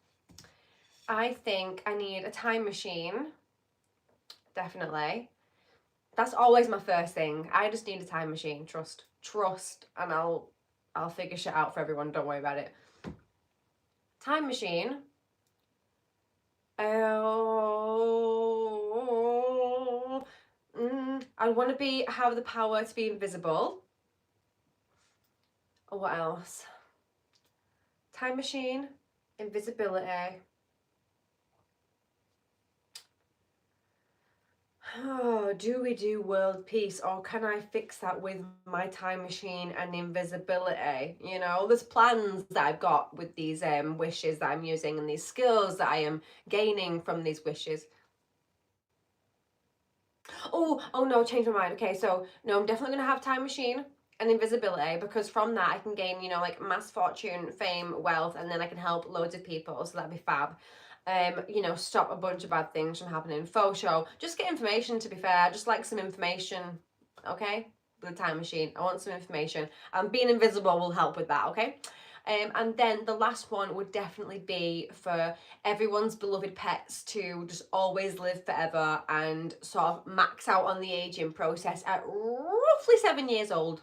Speaker 1: I think I need a time machine. Definitely. That's always my first thing. I just need a time machine. Trust, and I'll figure shit out for everyone. Don't worry about it. Time machine. Oh, I want to have the power to be invisible. Or what else? Time machine, invisibility. Oh, do we do world peace, or can I fix that with my time machine and invisibility? You know, there's plans that I've got with these wishes that I'm using and these skills that I am gaining from these wishes. Oh no, change my mind. Okay, so no, I'm definitely gonna have time machine and invisibility, because from that I can gain, you know, like mass fortune, fame, wealth, and then I can help loads of people. So that'd be fab. You know, stop a bunch of bad things from happening. Faux show. Just get information, to be fair. Just like some information. Okay? With a time machine. I want some information. And being invisible will help with that, okay? And then the last one would definitely be for everyone's beloved pets to just always live forever and sort of max out on the aging process at roughly 7 years old.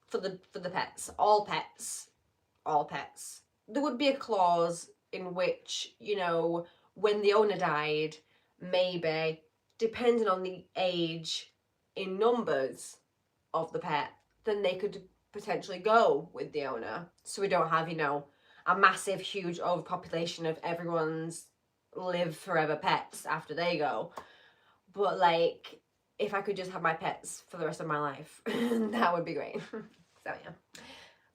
Speaker 1: For the pets. All pets. All pets. There would be a clause in which, you know, when the owner died, maybe, depending on the age in numbers of the pet, then they could potentially go with the owner. So we don't have, you know, a massive, huge overpopulation of everyone's live forever pets after they go. But like, if I could just have my pets for the rest of my life, that would be great. So yeah,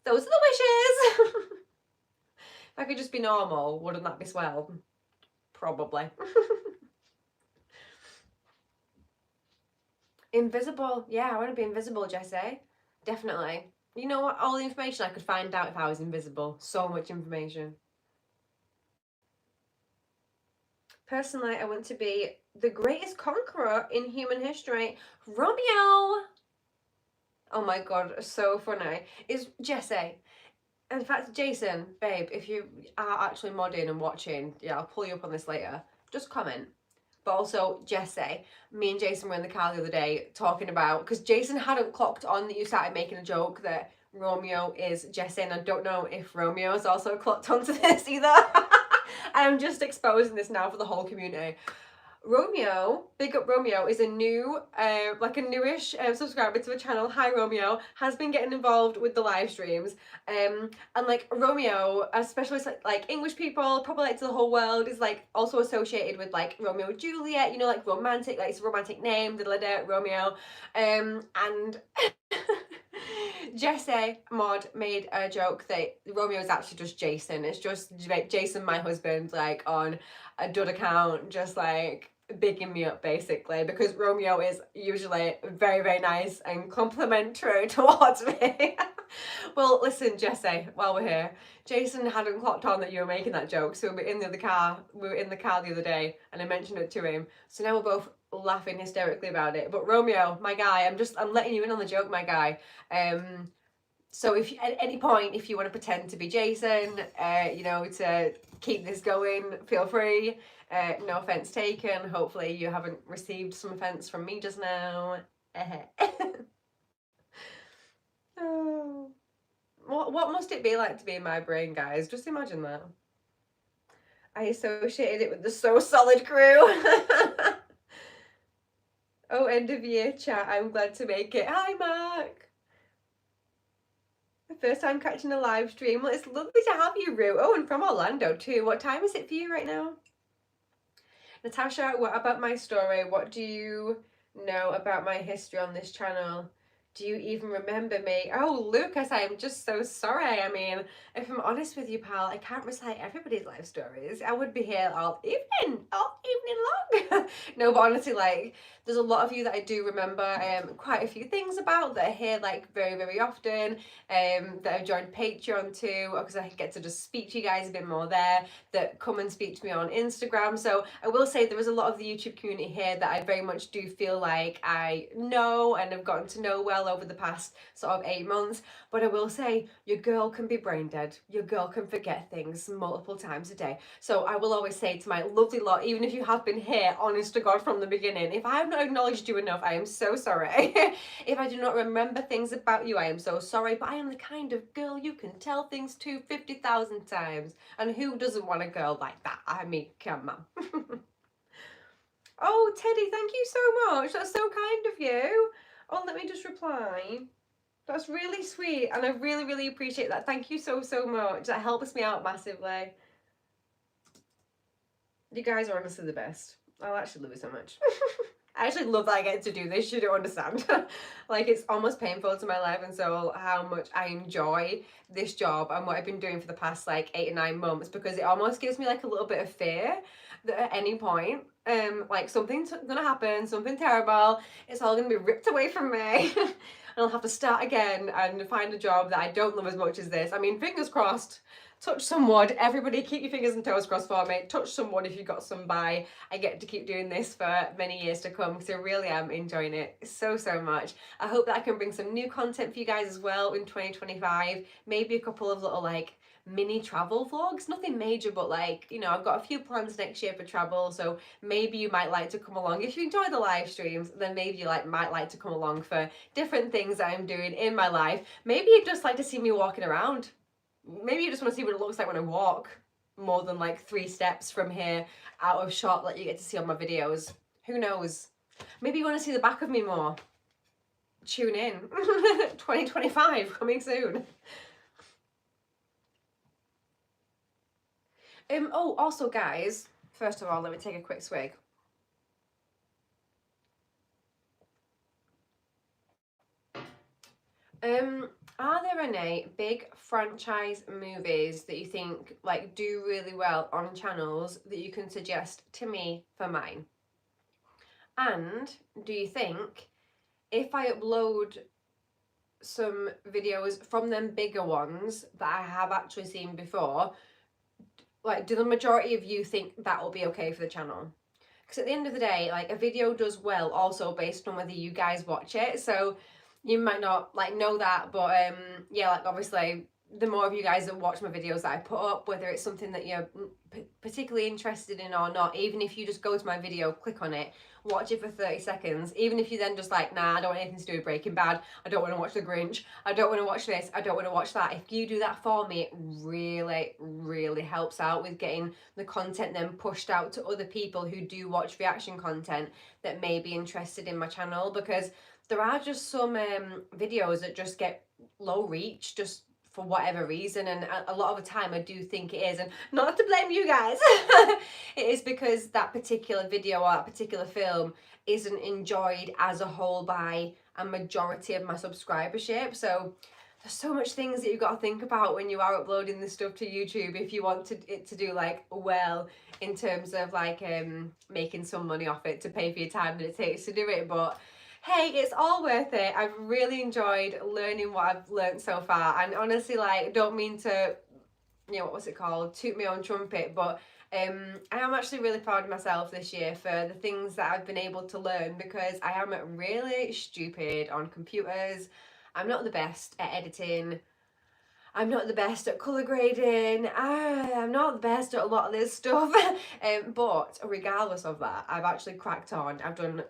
Speaker 1: those are the wishes. If I could just be normal, wouldn't that be swell? Probably. Invisible. Yeah, I want to be invisible, Jessie. Definitely. You know what? All the information I could find out if I was invisible. So much information. Personally, I want to be the greatest conqueror in human history, Romeo. Oh my god, so funny. Is Jessie. In fact, Jason, babe, if you are actually modding and watching, yeah, I'll pull you up on this later. Just comment. But also, Jessie, me and Jason were in the car the other day talking about, because Jason hadn't clocked on that you started making a joke that Romeo is Jessie, and I don't know if Romeo's also clocked onto this either. I'm just exposing this now for the whole community. Romeo, big up Romeo, is a new, like a newish subscriber to the channel. Hi Romeo, has been getting involved with the live streams. And like Romeo, especially like English people, probably like to the whole world, is like also associated with like Romeo and Juliet, you know, like romantic, like it's a romantic name, Romeo. And Jessie Mod made a joke that Romeo is actually just Jason. It's just Jason, my husband, like on a dud account, just like bigging me up basically, because Romeo is usually very, very nice and complimentary towards me. Well, listen, Jessie, while we're here, Jason hadn't clocked on that you were making that joke, so we were in the car the other day, and I mentioned it to him. So now we're both laughing hysterically about it. But Romeo, my guy, I'm letting you in on the joke, my guy. So if at any point, if you want to pretend to be Jason, you know, to keep this going, feel free. No offense taken. Hopefully you haven't received some offense from me just now. Oh. What must it be like to be in my brain, guys? Just imagine that. I associated it with the So Solid crew. Oh, end of year chat. I'm glad to make it. Hi, Mark. First time catching a live stream. Well, it's lovely to have you, Rue. Oh, and from Orlando too. What time is it for you right now? Natasha, what about my story? What do you know about my history on this channel? Do you even remember me? Oh, Lucas, I am just so sorry. I mean, if I'm honest with you, pal, I can't recite everybody's life stories. I would be here all evening long. No, but honestly, like, There's a lot of you that I do remember quite a few things about, that are here like very, very often, that have joined Patreon too, because I get to just speak to you guys a bit more there, that come and speak to me on Instagram. So I will say there is a lot of the YouTube community here that I very much do feel like I know and have gotten to know well over the past sort of 8 months. But I will say, your girl can be brain dead. Your girl can forget things multiple times a day. So I will always say to my lovely lot, even if you have been here, honest to God, from the beginning, if I have not acknowledged you enough, I am so sorry. If I do not remember things about you, I am so sorry. But I am the kind of girl you can tell things to 50,000 times. And who doesn't want a girl like that? I mean, come on. Oh, Teddy, thank you so much. That's so kind of you. Oh, let me just reply. That's really sweet, and I really, really appreciate that. Thank you so, so much. That helps me out massively. You guys are honestly the best. I actually love it so much. I actually love that I get to do this. You don't understand. Like, it's almost painful to my life and soul how much I enjoy this job and what I've been doing for the past like 8 or 9 months, because it almost gives me like a little bit of fear that at any point, like something's gonna happen, something terrible, it's all gonna be ripped away from me. And I'll have to start again and find a job that I don't love as much as this. I mean, fingers crossed. Touch some wood. Everybody keep your fingers and toes crossed for me. Touch some wood if you've got some by. I get to keep doing this for many years to come, because I really am enjoying it so, so much. I hope that I can bring some new content for you guys as well in 2025. Maybe a couple of little like mini travel vlogs, nothing major, but like, you know, I've got a few plans next year for travel, so maybe you might like to come along. If you enjoy the live streams, then maybe you might like to come along for different things that I'm doing in my life. Maybe you'd just like to see me walking around. Maybe you just want to see what it looks like when I walk, more than like 3 steps from here out of shot that you get to see on my videos. Who knows? Maybe you want to see the back of me more. Tune in. 2025 coming soon. Oh, also guys, first of all, let me take a quick swig. Are there any big franchise movies that you think like do really well on channels that you can suggest to me for mine? And do you think if I upload some videos from them bigger ones that I have actually seen before, like, do the majority of you think that will be okay for the channel? Because at the end of the day, like, a video does well also based on whether you guys watch it. So you might not like know that, but yeah, like obviously the more of you guys that watch my videos that I put up, whether it's something that you're particularly interested in or not, even if you just go to my video, click on it, watch it for 30 seconds, even if you then just like, nah, I don't want anything to do with Breaking Bad, I don't want to watch The Grinch, I don't want to watch this, I don't want to watch that, if you do that for me, it really, really helps out with getting the content then pushed out to other people who do watch reaction content that may be interested in my channel, because there are just some videos that just get low reach just for whatever reason, and a lot of the time I do think it is, and not to blame you guys, it is because that particular video or that particular film isn't enjoyed as a whole by a majority of my subscribership. So there's so much things that you've got to think about when you are uploading this stuff to YouTube if you want it to do like well in terms of like making some money off it to pay for your time that it takes to do it. But hey, it's all worth it. I've really enjoyed learning what I've learned so far, and honestly, like, don't mean to, you know, what's it called, toot my own trumpet, but I am actually really proud of myself this year for the things that I've been able to learn, because I am really stupid on computers. I'm not the best at editing. I'm not the best at colour grading. I'm not the best at a lot of this stuff. But regardless of that, I've actually cracked on. I've done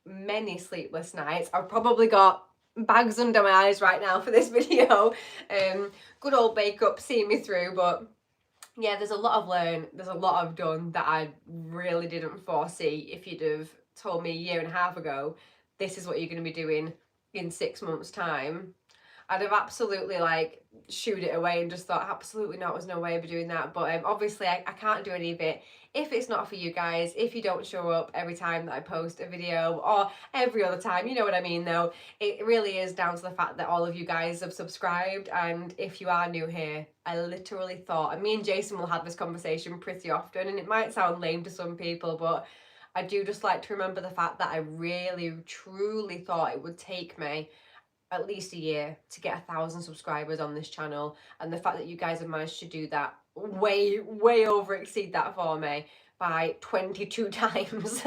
Speaker 1: many sleepless nights. I've probably got bags under my eyes right now for this video. Good old makeup seeing me through, but yeah, there's a lot I've learned, there's a lot I've done that I really didn't foresee. If you'd have told me a year and a half ago, this is what you're going to be doing in 6 months' time, I'd have absolutely like shooed it away and just thought, absolutely not, there's no way I'd be doing that. But obviously I can't do any of it if it's not for you guys, if you don't show up every time that I post a video, or every other time, you know what I mean though. It really is down to the fact that all of you guys have subscribed, and if you are new here, I literally thought, and me and Jason will have this conversation pretty often, and it might sound lame to some people, but I do just like to remember the fact that I really, truly thought it would take me at least a year to get 1,000 subscribers on this channel, and the fact that you guys have managed to do that way over exceed that for me by 22 times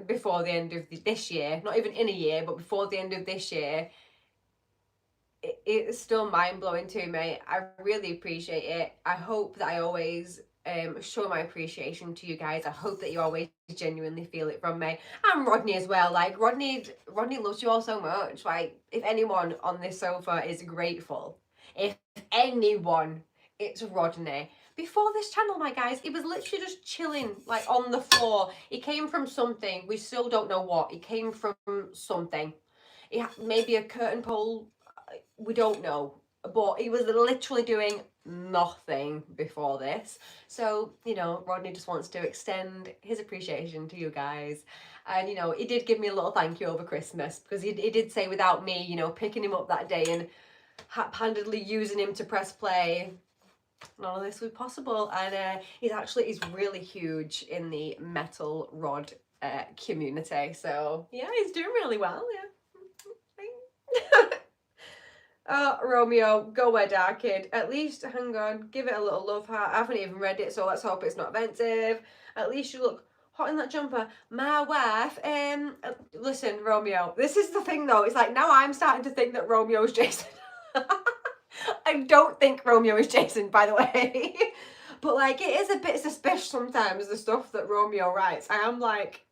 Speaker 1: before the end of this year, not even in a year, but before the end of this year, it's still mind-blowing to me. I really appreciate it. I hope that I always show my appreciation to you guys. I hope that you always genuinely feel it from me. And Rodney as well. Like, Rodney loves you all so much. Like, if anyone on this sofa is grateful, if anyone, it's Rodney. Before this channel, my guys, he was literally just chilling, like, on the floor. He came from something. We still don't know what. He came from something. Maybe a curtain pole, we don't know, but he was literally doing nothing before this. So, you know, Rodney just wants to extend his appreciation to you guys. And, you know, he did give me a little thank you over Christmas, because he did say without me, you know, picking him up that day and haphazardly using him to press play, none of this was possible. And he's really huge in the metal rod community. So yeah, he's doing really well. Yeah. Romeo, go where dark kid. At least, hang on, give it a little love heart. I haven't even read it, so let's hope it's not offensive. At least you look hot in that jumper. My wife, listen, Romeo, this is the thing though. It's like, now I'm starting to think that Romeo is Jason. I don't think Romeo is Jason, by the way. But like, it is a bit suspicious sometimes, the stuff that Romeo writes. I am like,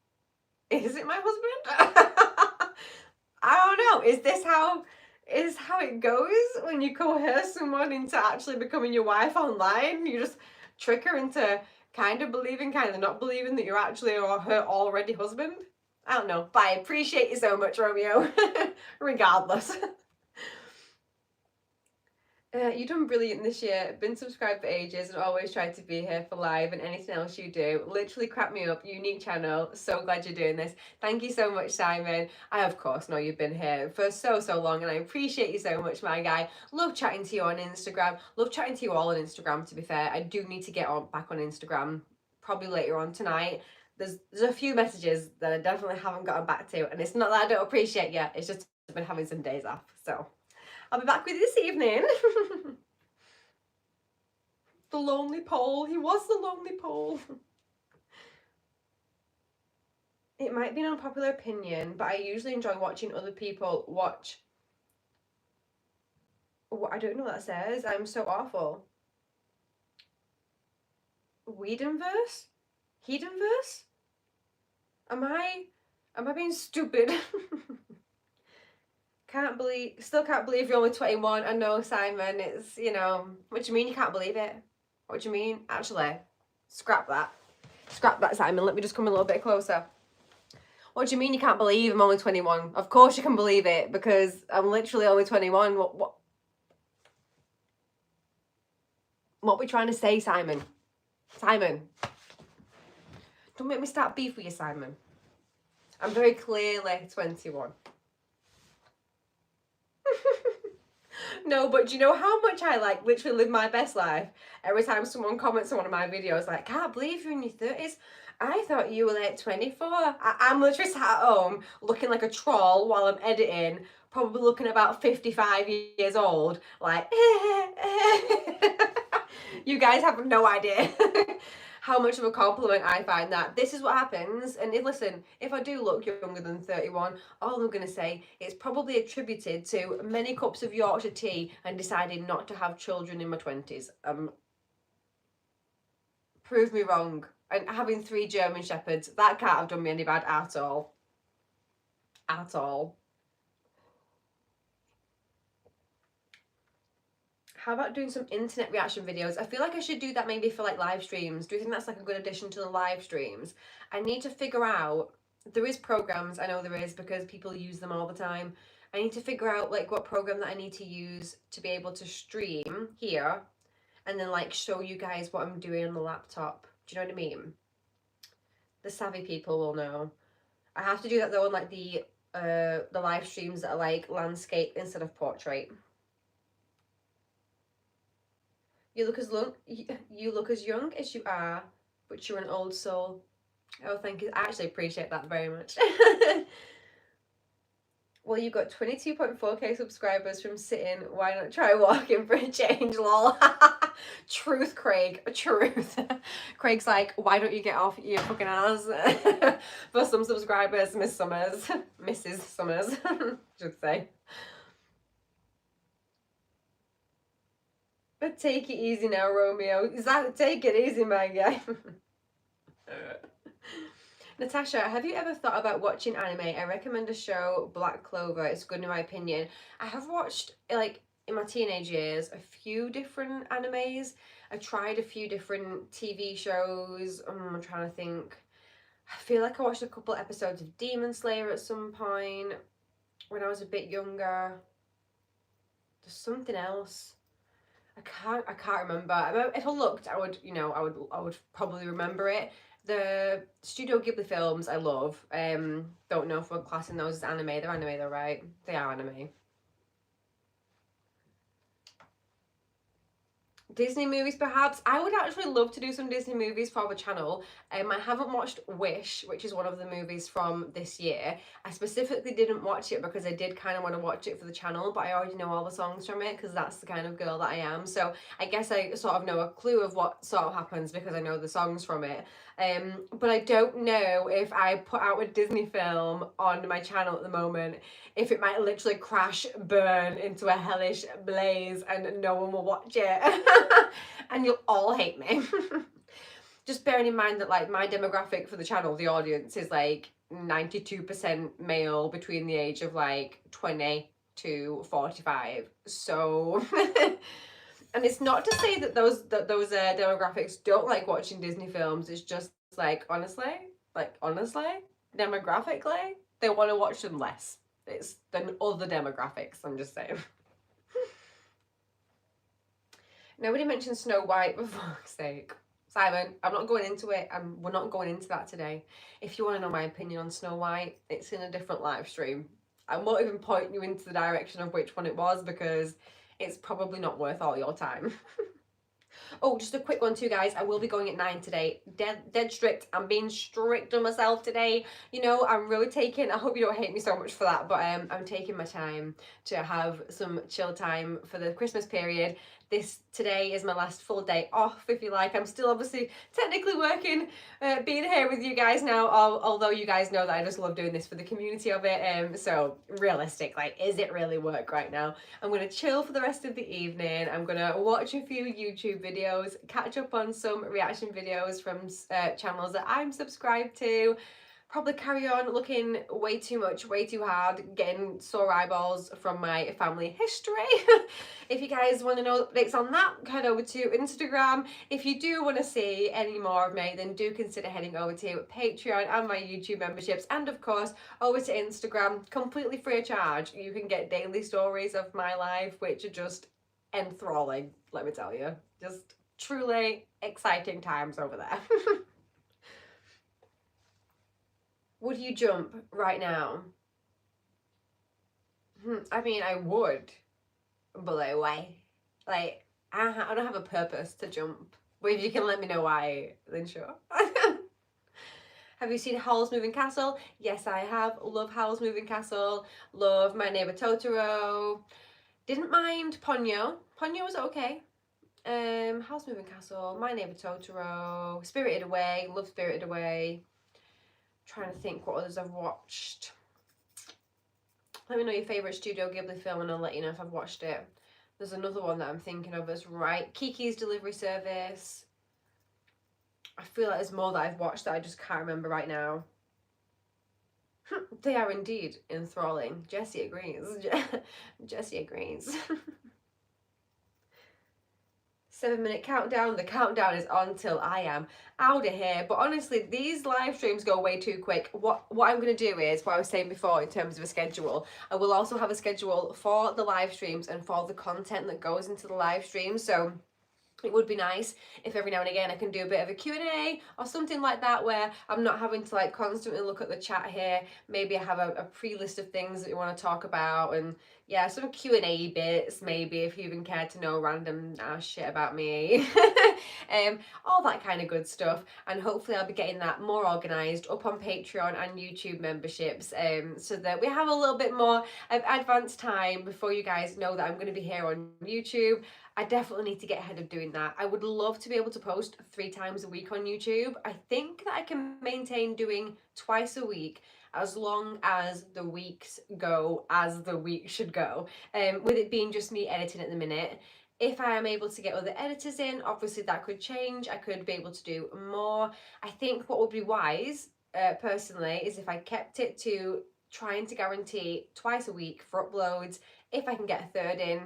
Speaker 1: is it my husband? I don't know. Is this how it goes when you coerce someone into actually becoming your wife online? You just trick her into kind of believing, kind of not believing that you're actually her already husband? I don't know, but I appreciate you so much, Romeo. Regardless. You've done brilliant this year. Been subscribed for ages and always tried to be here for live and anything else you do. Literally crack me up. Unique channel. So glad you're doing this. Thank you so much, Simon. I of course know you've been here for so long, and I appreciate you so much, my guy. Love chatting to you on Instagram. Love chatting to you all on Instagram, to be fair. I do need to get back on Instagram probably later on tonight. There's a few messages that I definitely haven't gotten back to, and it's not that I don't appreciate you. It's just I've been having some days off. So I'll be back with you this evening. The lonely pole. He was the lonely pole. It might be an unpopular opinion, but I usually enjoy watching other people watch. What, I don't know what that says. I'm so awful. Whedonverse? Hedonverse? Am I being stupid? Still can't believe you're only 21. I know, Simon, it's, you know, what do you mean you can't believe it? What do you mean? Actually, scrap that. Scrap that, Simon. Let me just come a little bit closer. What do you mean you can't believe I'm only 21? Of course you can believe it, because I'm literally only 21. What are we trying to say, Simon? Simon. Don't make me start beef with you, Simon. I'm very clearly 21. No, but do you know how much I like literally live my best life? Every time someone comments on one of my videos, like, can't believe you're in your 30s. I thought you were like 24. I'm literally sat at home looking like a troll while I'm editing, probably looking about 55 years old, like, you guys have no idea how much of a compliment I find that. This is what happens. And listen, if I do look younger than 31, all I'm going to say, it's probably attributed to many cups of Yorkshire tea and deciding not to have children in my 20s. Prove me wrong. And having 3 German Shepherds, that can't have done me any bad at all. At all. How about doing some internet reaction videos? I feel like I should do that maybe for like live streams. Do you think that's like a good addition to the live streams? I need to figure out, there is programs, I know there is because people use them all the time. I need to figure out like what program that I need to use to be able to stream here and then like show you guys what I'm doing on the laptop. Do you know what I mean? The savvy people will know. I have to do that though on like the live streams that are like landscape instead of portrait. You look as young as you are, but you're an old soul. Oh, thank you. I actually appreciate that very much. Well, you've got 22.4k subscribers from sitting. Why not try walking for a change, lol? Truth, Craig. Truth. Craig's like, why don't you get off your fucking ass? For some subscribers, Miss Summers. Mrs. Summers, should say. But take it easy now, Romeo. Is that take it easy, my guy? Natasha, have you ever thought about watching anime? I recommend a show, Black Clover. It's good in my opinion. I have watched, like, in my teenage years, a few different animes. I tried a few different TV shows. I'm trying to think. I feel like I watched a couple episodes of Demon Slayer at some point when I was a bit younger. There's something else. I can't remember. If I looked, I would, I would probably remember it. The Studio Ghibli films I love. Don't know if we're classing those as anime. They're anime though, right? They are anime. Disney movies, perhaps. I would actually love to do some Disney movies for the channel. I haven't watched Wish, which is one of the movies from this year. I specifically didn't watch it because I did kind of want to watch it for the channel, but I already know all the songs from it because that's the kind of girl that I am. So I guess I sort of know a clue of what sort of happens because I know the songs from it. But I don't know if I put out a Disney film on my channel at the moment, if it might literally crash, burn into a hellish blaze and no one will watch it. And you'll all hate me. Just bearing in mind that, like, my demographic for the channel, the audience, is like 92% male between the age of like 20 to 45. So and it's not to say that those demographics don't like watching Disney films. It's just like, honestly, demographically, they want to watch them less. It's than other demographics, I'm just saying. Nobody mentioned Snow White, for fuck's sake. Simon, I'm not going into it. We're not going into that today. If you want to know my opinion on Snow White, it's in a different live stream. I won't even point you into the direction of which one it was because it's probably not worth all your time. Oh, just a quick one too, guys. I will be going at 9 today. Dead strict. I'm being strict on myself today. You know, I'm really taking, I hope you don't hate me so much for that, but I'm taking my time to have some chill time for the Christmas period. Today is my last full day off, if you like. I'm still obviously technically working, being here with you guys now, although you guys know that I just love doing this for the community of it. So realistic, like, is it really work right now? I'm going to chill for the rest of the evening. I'm going to watch a few YouTube videos, catch up on some reaction videos from channels that I'm subscribed to. Probably carry on looking way too much, way too hard, getting sore eyeballs from my family history. If you guys want to know updates on that, head over to Instagram. If you do want to see any more of me, then do consider heading over to Patreon and my YouTube memberships, and of course over to Instagram, completely free of charge. You can get daily stories of my life, which are just enthralling, let me tell you. Just truly exciting times over there. Would you jump right now? I mean, I would, but like, why? Like, I don't have a purpose to jump. But if you can let me know why, then sure. Have you seen Howl's Moving Castle? Yes, I have. Love Howl's Moving Castle. Love My Neighbor Totoro. Didn't mind Ponyo. Ponyo was okay. Howl's Moving Castle, My Neighbor Totoro, Spirited Away. Love Spirited Away. Trying to think what others I've watched. Let me know your favourite Studio Ghibli film and I'll let you know if I've watched it. There's another one that I'm thinking of as right. Kiki's Delivery Service. I feel like there's more that I've watched that I just can't remember right now. They are indeed enthralling. Jessie agrees. Jessie agrees. 7-minute countdown. The countdown is on till I am out of here. But honestly, these live streams go way too quick. What I'm going to do is, what I was saying before in terms of a schedule, I will also have a schedule for the live streams and for the content that goes into the live streams. So it would be nice if every now and again I can do a bit of a Q&A or something like that, where I'm not having to like constantly look at the chat here. Maybe I have a pre-list of things that you want to talk about and Yeah, some Q&A bits, maybe, if you even care to know random shit about me. All that kind of good stuff. And hopefully I'll be getting that more organised up on Patreon and YouTube memberships, so that we have a little bit more of advanced time before you guys know that I'm going to be here on YouTube. I definitely need to get ahead of doing that. I would love to be able to post 3 times a week on YouTube. I think that I can maintain doing twice a week as long as the weeks go as the week should go, with it being just me editing at the minute. If I am able to get other editors in, obviously that could change. I could be able to do more. I think what would be wise, personally, is if I kept it to trying to guarantee twice a week for uploads. If I can get a third in,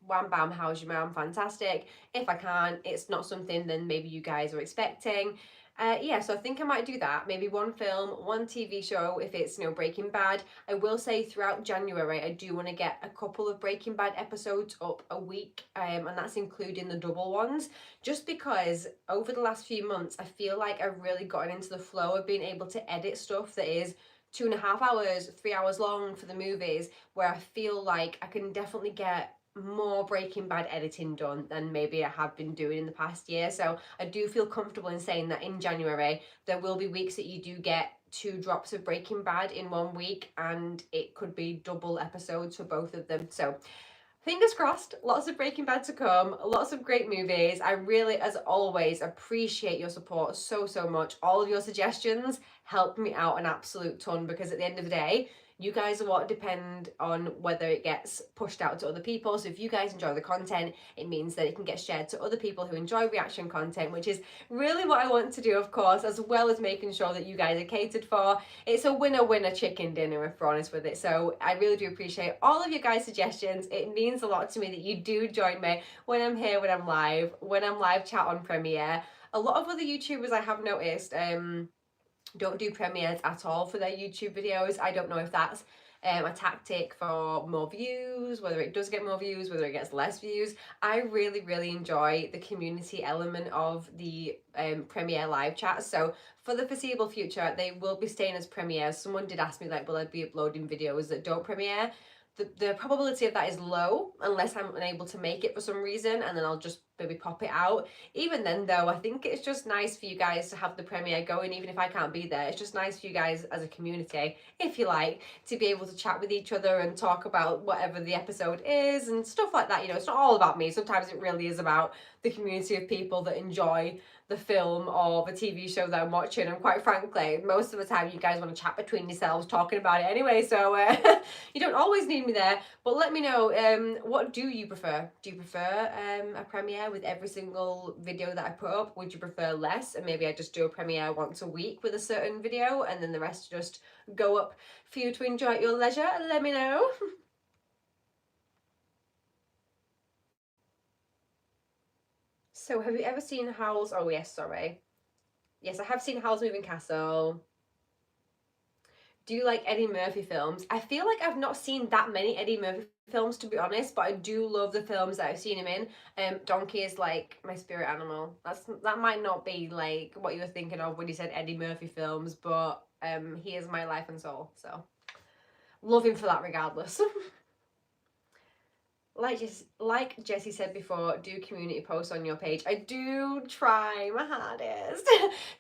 Speaker 1: wham bam, how's your mum, fantastic. If I can't, it's not something then maybe you guys are expecting. Yeah, so I think I might do that. Maybe one film, one TV show if it's, you know, Breaking Bad. I will say throughout January, I do want to get a couple of Breaking Bad episodes up a week, and that's including the double ones. Just because over the last few months, I feel like I've really gotten into the flow of being able to edit stuff that is 2.5 hours, 3 hours long for the movies, where I feel like I can definitely get more Breaking Bad editing done than maybe I have been doing in the past year. So I do feel comfortable in saying that in January there will be weeks that you do get 2 drops of Breaking Bad in 1 week, and it could be double episodes for both of them. So fingers crossed, lots of Breaking Bad to come, lots of great movies. I really, as always, appreciate your support so, so much. All of your suggestions help me out an absolute ton, because at the end of the day, you guys are what depend on whether it gets pushed out to other people. So if you guys enjoy the content, it means that it can get shared to other people who enjoy reaction content, which is really what I want to do, of course, as well as making sure that you guys are catered for. It's a winner-winner chicken dinner, if we're honest with it. So I really do appreciate all of your guys' suggestions. It means a lot to me that you do join me when I'm here, when I'm live chat on Premiere. A lot of other YouTubers I have noticed, don't do premieres at all for their YouTube videos. I don't know if that's a tactic for more views, whether it does get more views, whether it gets less views. I really, really enjoy the community element of the Premiere live chat. So for the foreseeable future, they will be staying as premieres. Someone did ask me, like, will I be uploading videos that don't premiere? The probability of that is low, unless I'm unable to make it for some reason, and then I'll just maybe pop it out. Even then though, I think it's just nice for you guys to have the premiere going, even if I can't be there. It's just nice for you guys as a community, if you like, to be able to chat with each other and talk about whatever the episode is and stuff like that. You know, it's not all about me. Sometimes it really is about the community of people that enjoy the film or the TV show that I'm watching, and quite frankly, most of the time you guys want to chat between yourselves talking about it anyway, so you don't always need me there. But let me know, what do you prefer? Do you prefer a premiere with every single video that I put up? Would you prefer less, and maybe I just do a premiere once a week with a certain video and then the rest just go up for you to enjoy at your leisure? Let me know. So have you ever seen Howl's? Oh yes, sorry. Yes, I have seen Howl's Moving Castle. Do you like Eddie Murphy films? I feel like I've not seen that many Eddie Murphy films, to be honest, but I do love the films that I've seen him in. Donkey is like my spirit animal. That might not be like what you were thinking of when you said Eddie Murphy films, but he is my life and soul, so love him for that regardless. Like Jessie said before, do community posts on your page. I do try my hardest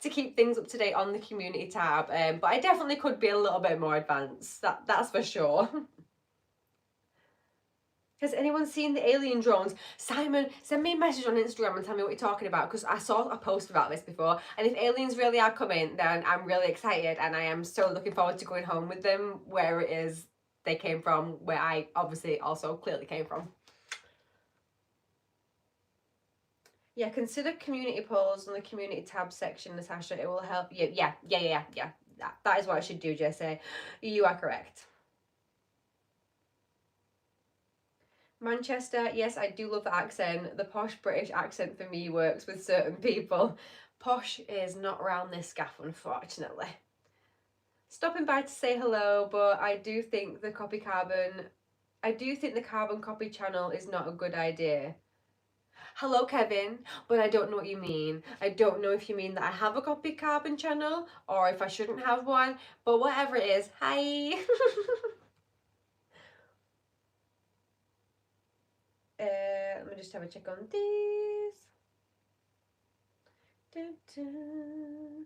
Speaker 1: to keep things up to date on the community tab, but I definitely could be a little bit more advanced. That's for sure. Has anyone seen the alien drones? Simon, send me a message on Instagram and tell me what you're talking about, because I saw a post about this before, and if aliens really are coming, then I'm really excited, and I am so looking forward to going home with them where it is they came from, where I obviously also clearly came from. Yeah, consider community polls on the community tab section, Natasha. It will help you. Yeah. That is what I should do, Jesse. You are correct. Manchester, yes, I do love the accent. The posh British accent for me works with certain people. Posh is not around this gaff, unfortunately. Stopping by to say hello, but I do think the carbon copy channel is not a good idea. Hello, Kevin, but I don't know what you mean. I don't know if you mean that I have a copy carbon channel or if I shouldn't have one, but whatever it is, hi. Let me just have a check on these. Dun, dun.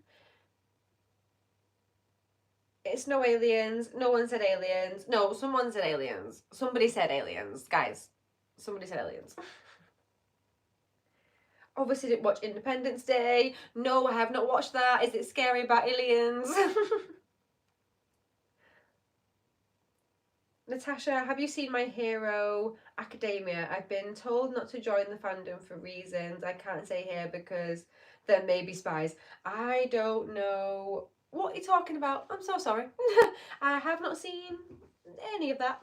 Speaker 1: It's no aliens. No one said aliens. No, someone said aliens. Somebody said aliens. Guys, somebody said aliens. Obviously didn't watch Independence Day. No, I have not watched that. Is it scary about aliens? Natasha, have you seen My Hero Academia? I've been told not to join the fandom for reasons I can't say here because there may be spies. I don't know what you're talking about. I'm so sorry. I have not seen any of that.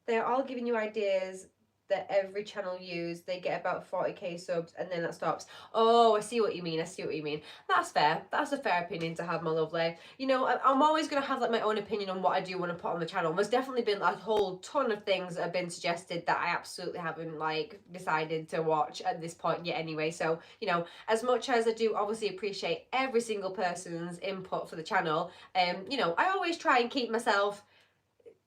Speaker 1: They're all giving you ideas that every channel use. They get about 40k subs and then that stops. Oh, I see what you mean. I see what you mean. That's fair. That's a fair opinion to have, my lovely. You know, I'm always going to have like my own opinion on what I do want to put on the channel. There's definitely been a whole ton of things that have been suggested that I absolutely haven't like decided to watch at this point yet anyway. So, you know, as much as I do obviously appreciate every single person's input for the channel, you know, I always try and keep myself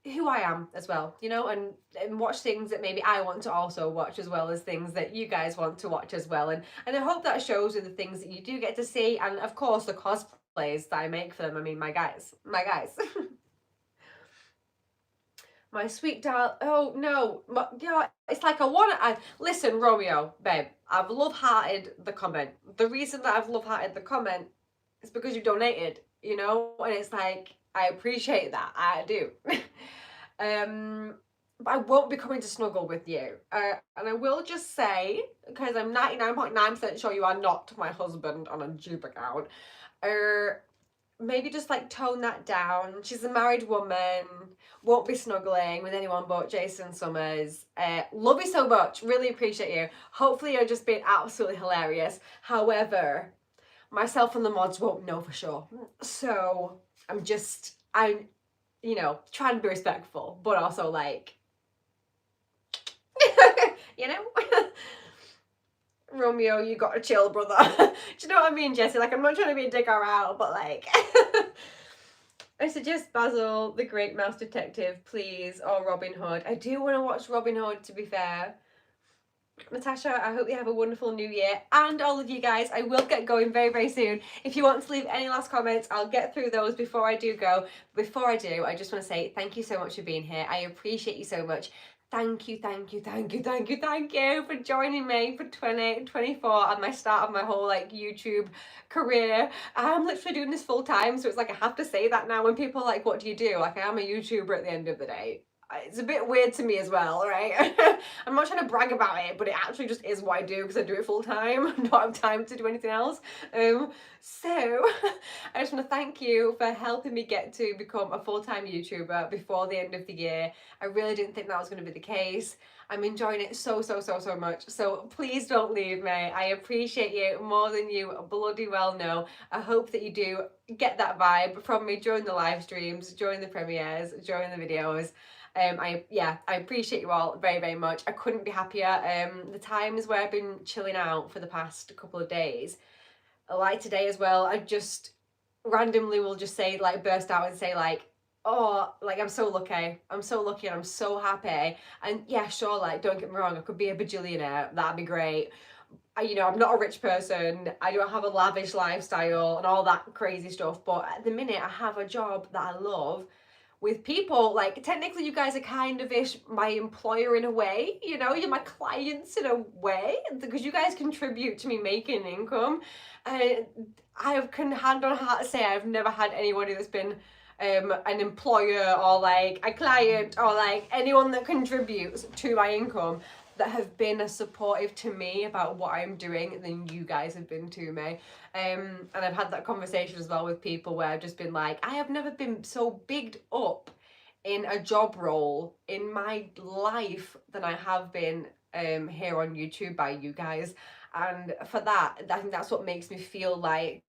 Speaker 1: who I am as well, you know, and watch things that maybe I want to also watch as well as things that you guys want to watch as well. And I hope that shows in the things that you do get to see, and of course the cosplays that I make for them. I mean, my guys. My sweet doll. Oh no, yeah, it's like listen, Romeo, babe, I've love-hearted the comment. The reason that I've love-hearted the comment is because you donated, you know, and it's like, I appreciate that, I do. But I won't be coming to snuggle with you. And I will just say, because I'm 99.9% sure you are not my husband on a dupe account, maybe just like tone that down. She's a married woman, won't be snuggling with anyone but Jason Summers. Love you so much, really appreciate you. Hopefully you're just being absolutely hilarious. However, myself and the mods won't know for sure. So I'm you know, trying to be respectful, but also like, you know? Romeo, you gotta chill, brother. Do you know what I mean, Jessie? Like, I'm not trying to be a dick or out, but like, I suggest Basil, the Great Mouse Detective, please, or Robin Hood. I do want to watch Robin Hood, to be fair. Natasha, I hope you have a wonderful new year, and all of you guys, I will get going very, very soon. If you want to leave any last comments, I'll get through those before I do go. Before I do, I just want to say thank you so much for being here. I appreciate you so much. Thank you for joining me for 2024 and my start of my whole like YouTube career. I'm literally doing this full time, so it's like I have to say that now when people are like, what do you do? Like, I am a YouTuber at the end of the day. It's a bit weird to me as well, right? I'm not trying to brag about it, but it actually just is what I do because I do it full time. I don't have time to do anything else. So I just want to thank you for helping me get to become a full-time YouTuber before the end of the year. I really didn't think that was going to be the case. I'm enjoying it so much. So please don't leave me. I appreciate you more than you bloody well know. I hope that you do get that vibe from me during the live streams, during the premieres, during the videos. I appreciate you all very, very much. I couldn't be happier. The times where I've been chilling out for the past couple of days, like today as well, I just randomly will just say, like, burst out and say like, oh, like, I'm so lucky and I'm so happy. And yeah, sure, like, don't get me wrong, I could be a bajillionaire, that'd be great. You know, I'm not a rich person, I don't have a lavish lifestyle and all that crazy stuff, but at the minute I have a job that I love with people. Like, technically you guys are kind of ish my employer in a way, you know, you're my clients in a way, because you guys contribute to me making income. And I can hand on heart say I've never had anybody that's been an employer or like a client or like anyone that contributes to my income that have been as supportive to me about what I'm doing than you guys have been to me. And I've had that conversation as well with people where I've just been like, I have never been so bigged up in a job role in my life than I have been here on YouTube by you guys. And for that, I think that's what makes me feel like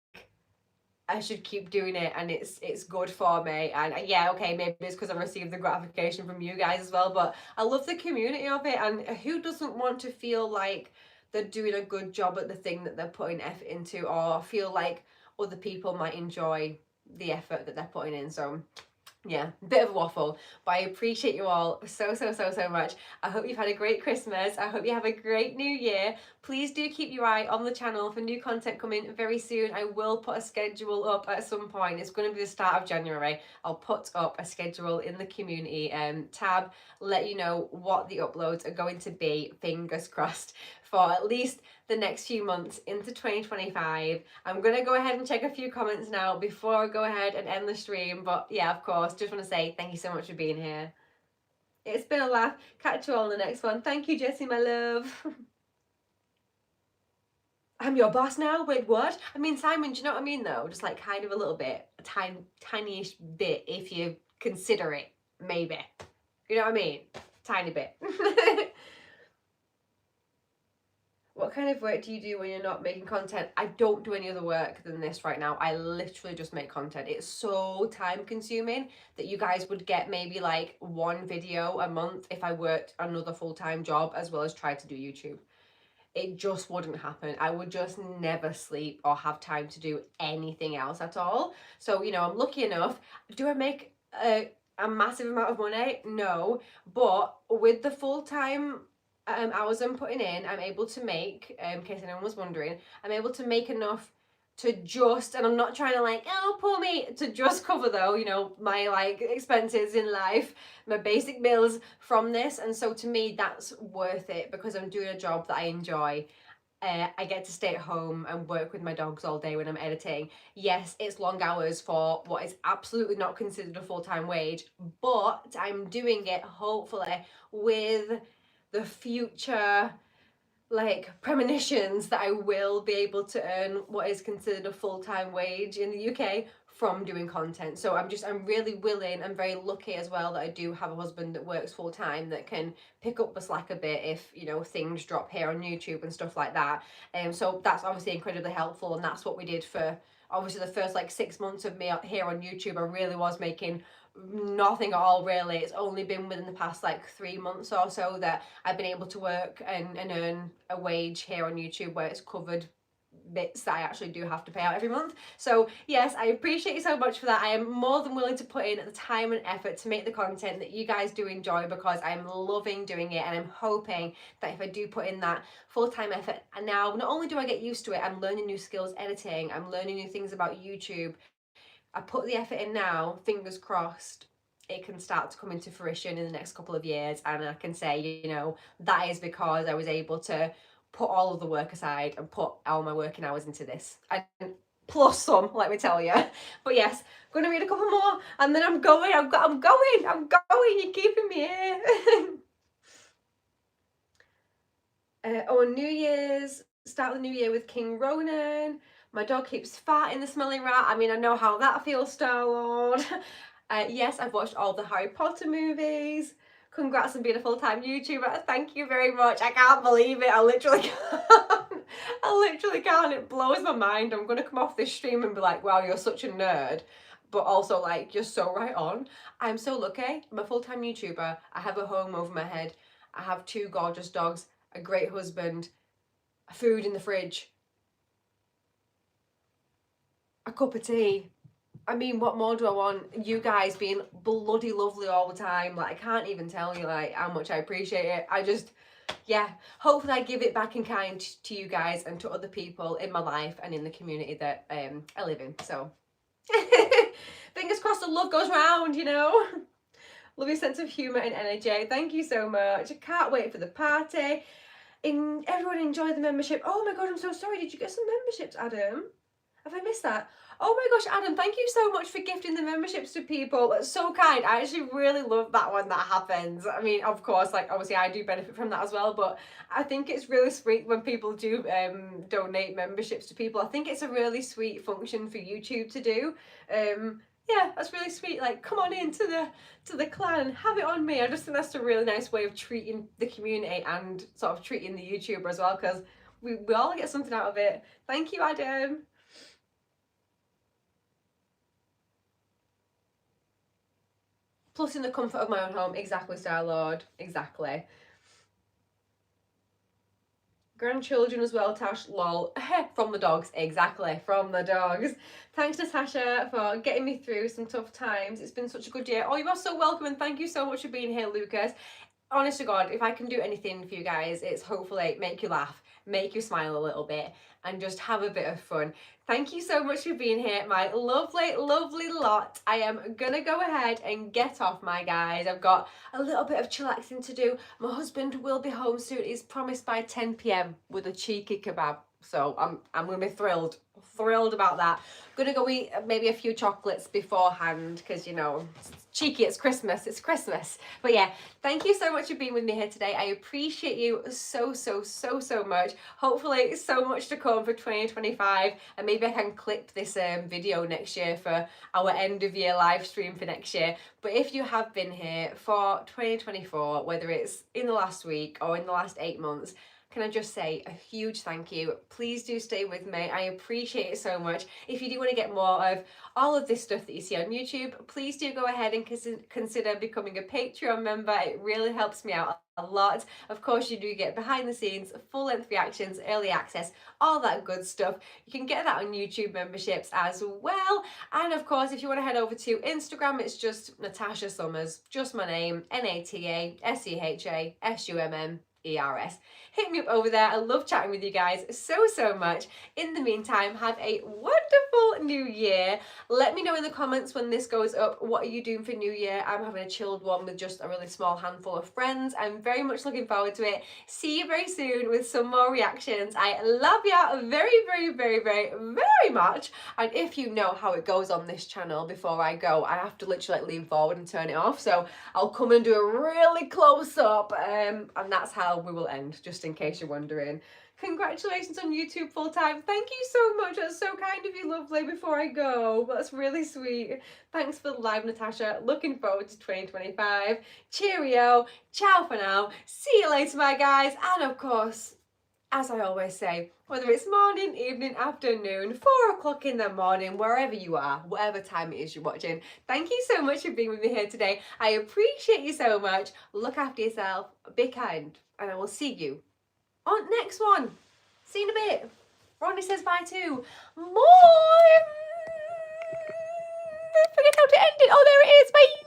Speaker 1: I should keep doing it, and it's good for me. And yeah, okay, maybe it's because I received the gratification from you guys as well, but I love the community of it. And who doesn't want to feel like they're doing a good job at the thing that they're putting effort into, or feel like other people might enjoy the effort that they're putting in? So Yeah, bit of a waffle, but I appreciate you all so, so, so, so much. I hope you've had a great Christmas. I hope you have a great new year. Please do keep your eye on the channel for new content coming very soon. I will put a schedule up at some point. It's going to be the start of January. I'll put up a schedule in the community tab, let you know what the uploads are going to be, fingers crossed, for at least the next few months into 2025. I'm going to go ahead and check a few comments now before I go ahead and end the stream. But yeah, of course, just want to say thank you so much for being here. It's been a laugh. Catch you all in the next one. Thank you, Jessie, my love. I'm your boss now? Wait, what? I mean, Simon, do you know what I mean, though? Just like kind of a little bit, a tiny-ish bit, if you consider it, maybe. You know what I mean? Tiny bit. What kind of work do you do when you're not making content? I don't do any other work than this right now. I literally just make content. It's so time consuming that you guys would get maybe like one video a month if I worked another full-time job as well as tried to do YouTube. It just wouldn't happen. I would just never sleep or have time to do anything else at all. So, you know, I'm lucky enough. Do I make a massive amount of money? No. But with the full-time hours I'm putting in, I'm able to make, in case anyone was wondering, I'm able to make enough to just, and I'm not trying to like, oh, poor me, to just cover though, you know, my like expenses in life, my basic bills from this. And so to me, that's worth it because I'm doing a job that I enjoy. I get to stay at home and work with my dogs all day when I'm editing. Yes, it's long hours for what is absolutely not considered a full-time wage, but I'm doing it hopefully with the future like premonitions that I will be able to earn what is considered a full-time wage in the UK from doing content. So I'm really willing and very lucky as well that I do have a husband that works full-time that can pick up the slack a bit if, you know, things drop here on YouTube and stuff like that. So that's obviously incredibly helpful, and that's what we did for obviously the first like 6 months of me here on YouTube. I really was making nothing at all really. It's only been within the past like 3 months or so that I've been able to work and earn a wage here on YouTube where it's covered bits that I actually do have to pay out every month. So yes, I appreciate you so much for that. I am more than willing to put in the time and effort to make the content that you guys do enjoy because I'm loving doing it, and I'm hoping that if I do put in that full-time effort, and now not only do I get used to it, I'm learning new skills editing, I'm learning new things about YouTube. I put the effort in now, fingers crossed, it can start to come into fruition in the next couple of years, and I can say, you know, that is because I was able to put all of the work aside and put all my working hours into this. And plus some, let me tell you. But yes, I'm going to read a couple more and then I'm going, you're keeping me here. On New Year's, start the new year with King Ronan. My dog keeps farting the smelly rat. I mean, I know how that feels, Star-Lord. Yes, I've watched all the Harry Potter movies. Congrats on being a full-time YouTuber. Thank you very much. I can't believe it. I literally can't. I literally can't. It blows my mind. I'm going to come off this stream and be like, wow, you're such a nerd. But also, like, you're so right on. I'm so lucky. I'm a full-time YouTuber. I have a home over my head. I have 2 gorgeous dogs, a great husband, food in the fridge, a cup of tea. I mean, what more do I want? You guys being bloody lovely all the time. Like, I can't even tell you, like, how much I appreciate it. I just, yeah, hopefully I give it back in kind to you guys and to other people in my life and in the community that I live in. So, fingers crossed the love goes round, you know? Love your sense of humour and energy. Thank you so much. I can't wait for the party. Everyone enjoy the membership. Oh my god, I'm so sorry. Did you get some memberships, Adam? Have I missed that? Oh my gosh, Adam, thank you so much for gifting the memberships to people. That's so kind. I actually really love that when that happens. I mean, of course, like, obviously I do benefit from that as well, but I think it's really sweet when people do donate memberships to people. I think it's a really sweet function for YouTube to do. Yeah, that's really sweet. Like, come on into the clan, have it on me. I just think that's a really nice way of treating the community and sort of treating the YouTuber as well, because we all get something out of it. Thank you, Adam. Plus in the comfort of my own home. Exactly, Star-Lord. Exactly. grandchildren as well, Tash, lol. From the dogs, exactly, from the dogs. Thanks, Natasha, for getting me through some tough times. It's been such a good year. Oh, you are so welcome, and thank you so much for being here, Lucas. Honest to God, if I can do anything for you guys, it's hopefully make you laugh, make you smile a little bit, and just have a bit of fun. Thank you so much for being here, my lovely, lovely lot. I am gonna go ahead and get off, my guys. I've got a little bit of chillaxing to do. My husband will be home soon. He's promised by 10 p.m. with a cheeky kebab. So I'm gonna be thrilled about that. Gonna go eat maybe a few chocolates beforehand because, you know, it's cheeky, it's Christmas. But yeah, thank you so much for being with me here today. I appreciate you so much. Hopefully so much to come for 2025, and maybe I can clip this video next year for our end of year live stream for next year. But if you have been here for 2024, whether it's in the last week or in the last 8 months, can I just say a huge thank you. Please do stay with me. I appreciate it so much. If you do want to get more of all of this stuff that you see on YouTube, please do go ahead and consider becoming a Patreon member. It really helps me out a lot. Of course, you do get behind the scenes, full length reactions, early access, all that good stuff. You can get that on YouTube memberships as well. And of course, if you want to head over to Instagram, it's just Natasha Summers, just my name, NATASCHASUMMERS. Hit me up over there. I love chatting with you guys so much. In the meantime, have a wonderful new year. Let me know in the comments when this goes up, what are you doing for New Year? I'm having a chilled one with just a really small handful of friends. I'm very much looking forward to it. See you very soon with some more reactions. I love you very much. And if you know how it goes on this channel, before I go, I have to literally lean forward and turn it off. So I'll come and do a really close up, and that's how we will end, just in case you're wondering. Congratulations on YouTube full time. Thank you so much. That's so kind of you, lovely. Before I go, that's really sweet. Thanks for the live, Natasha. Looking forward to 2025. Cheerio. Ciao for now. See you later, my guys. And of course, as I always say, whether it's morning, evening, afternoon, 4 o'clock in the morning, wherever you are, whatever time it is you're watching, thank you so much for being with me here today. I appreciate you so much. Look after yourself, be kind, and I will see you on next one. See you in a bit. Rodney says bye too. More. Forget how to end it. Oh, there it is. Bye.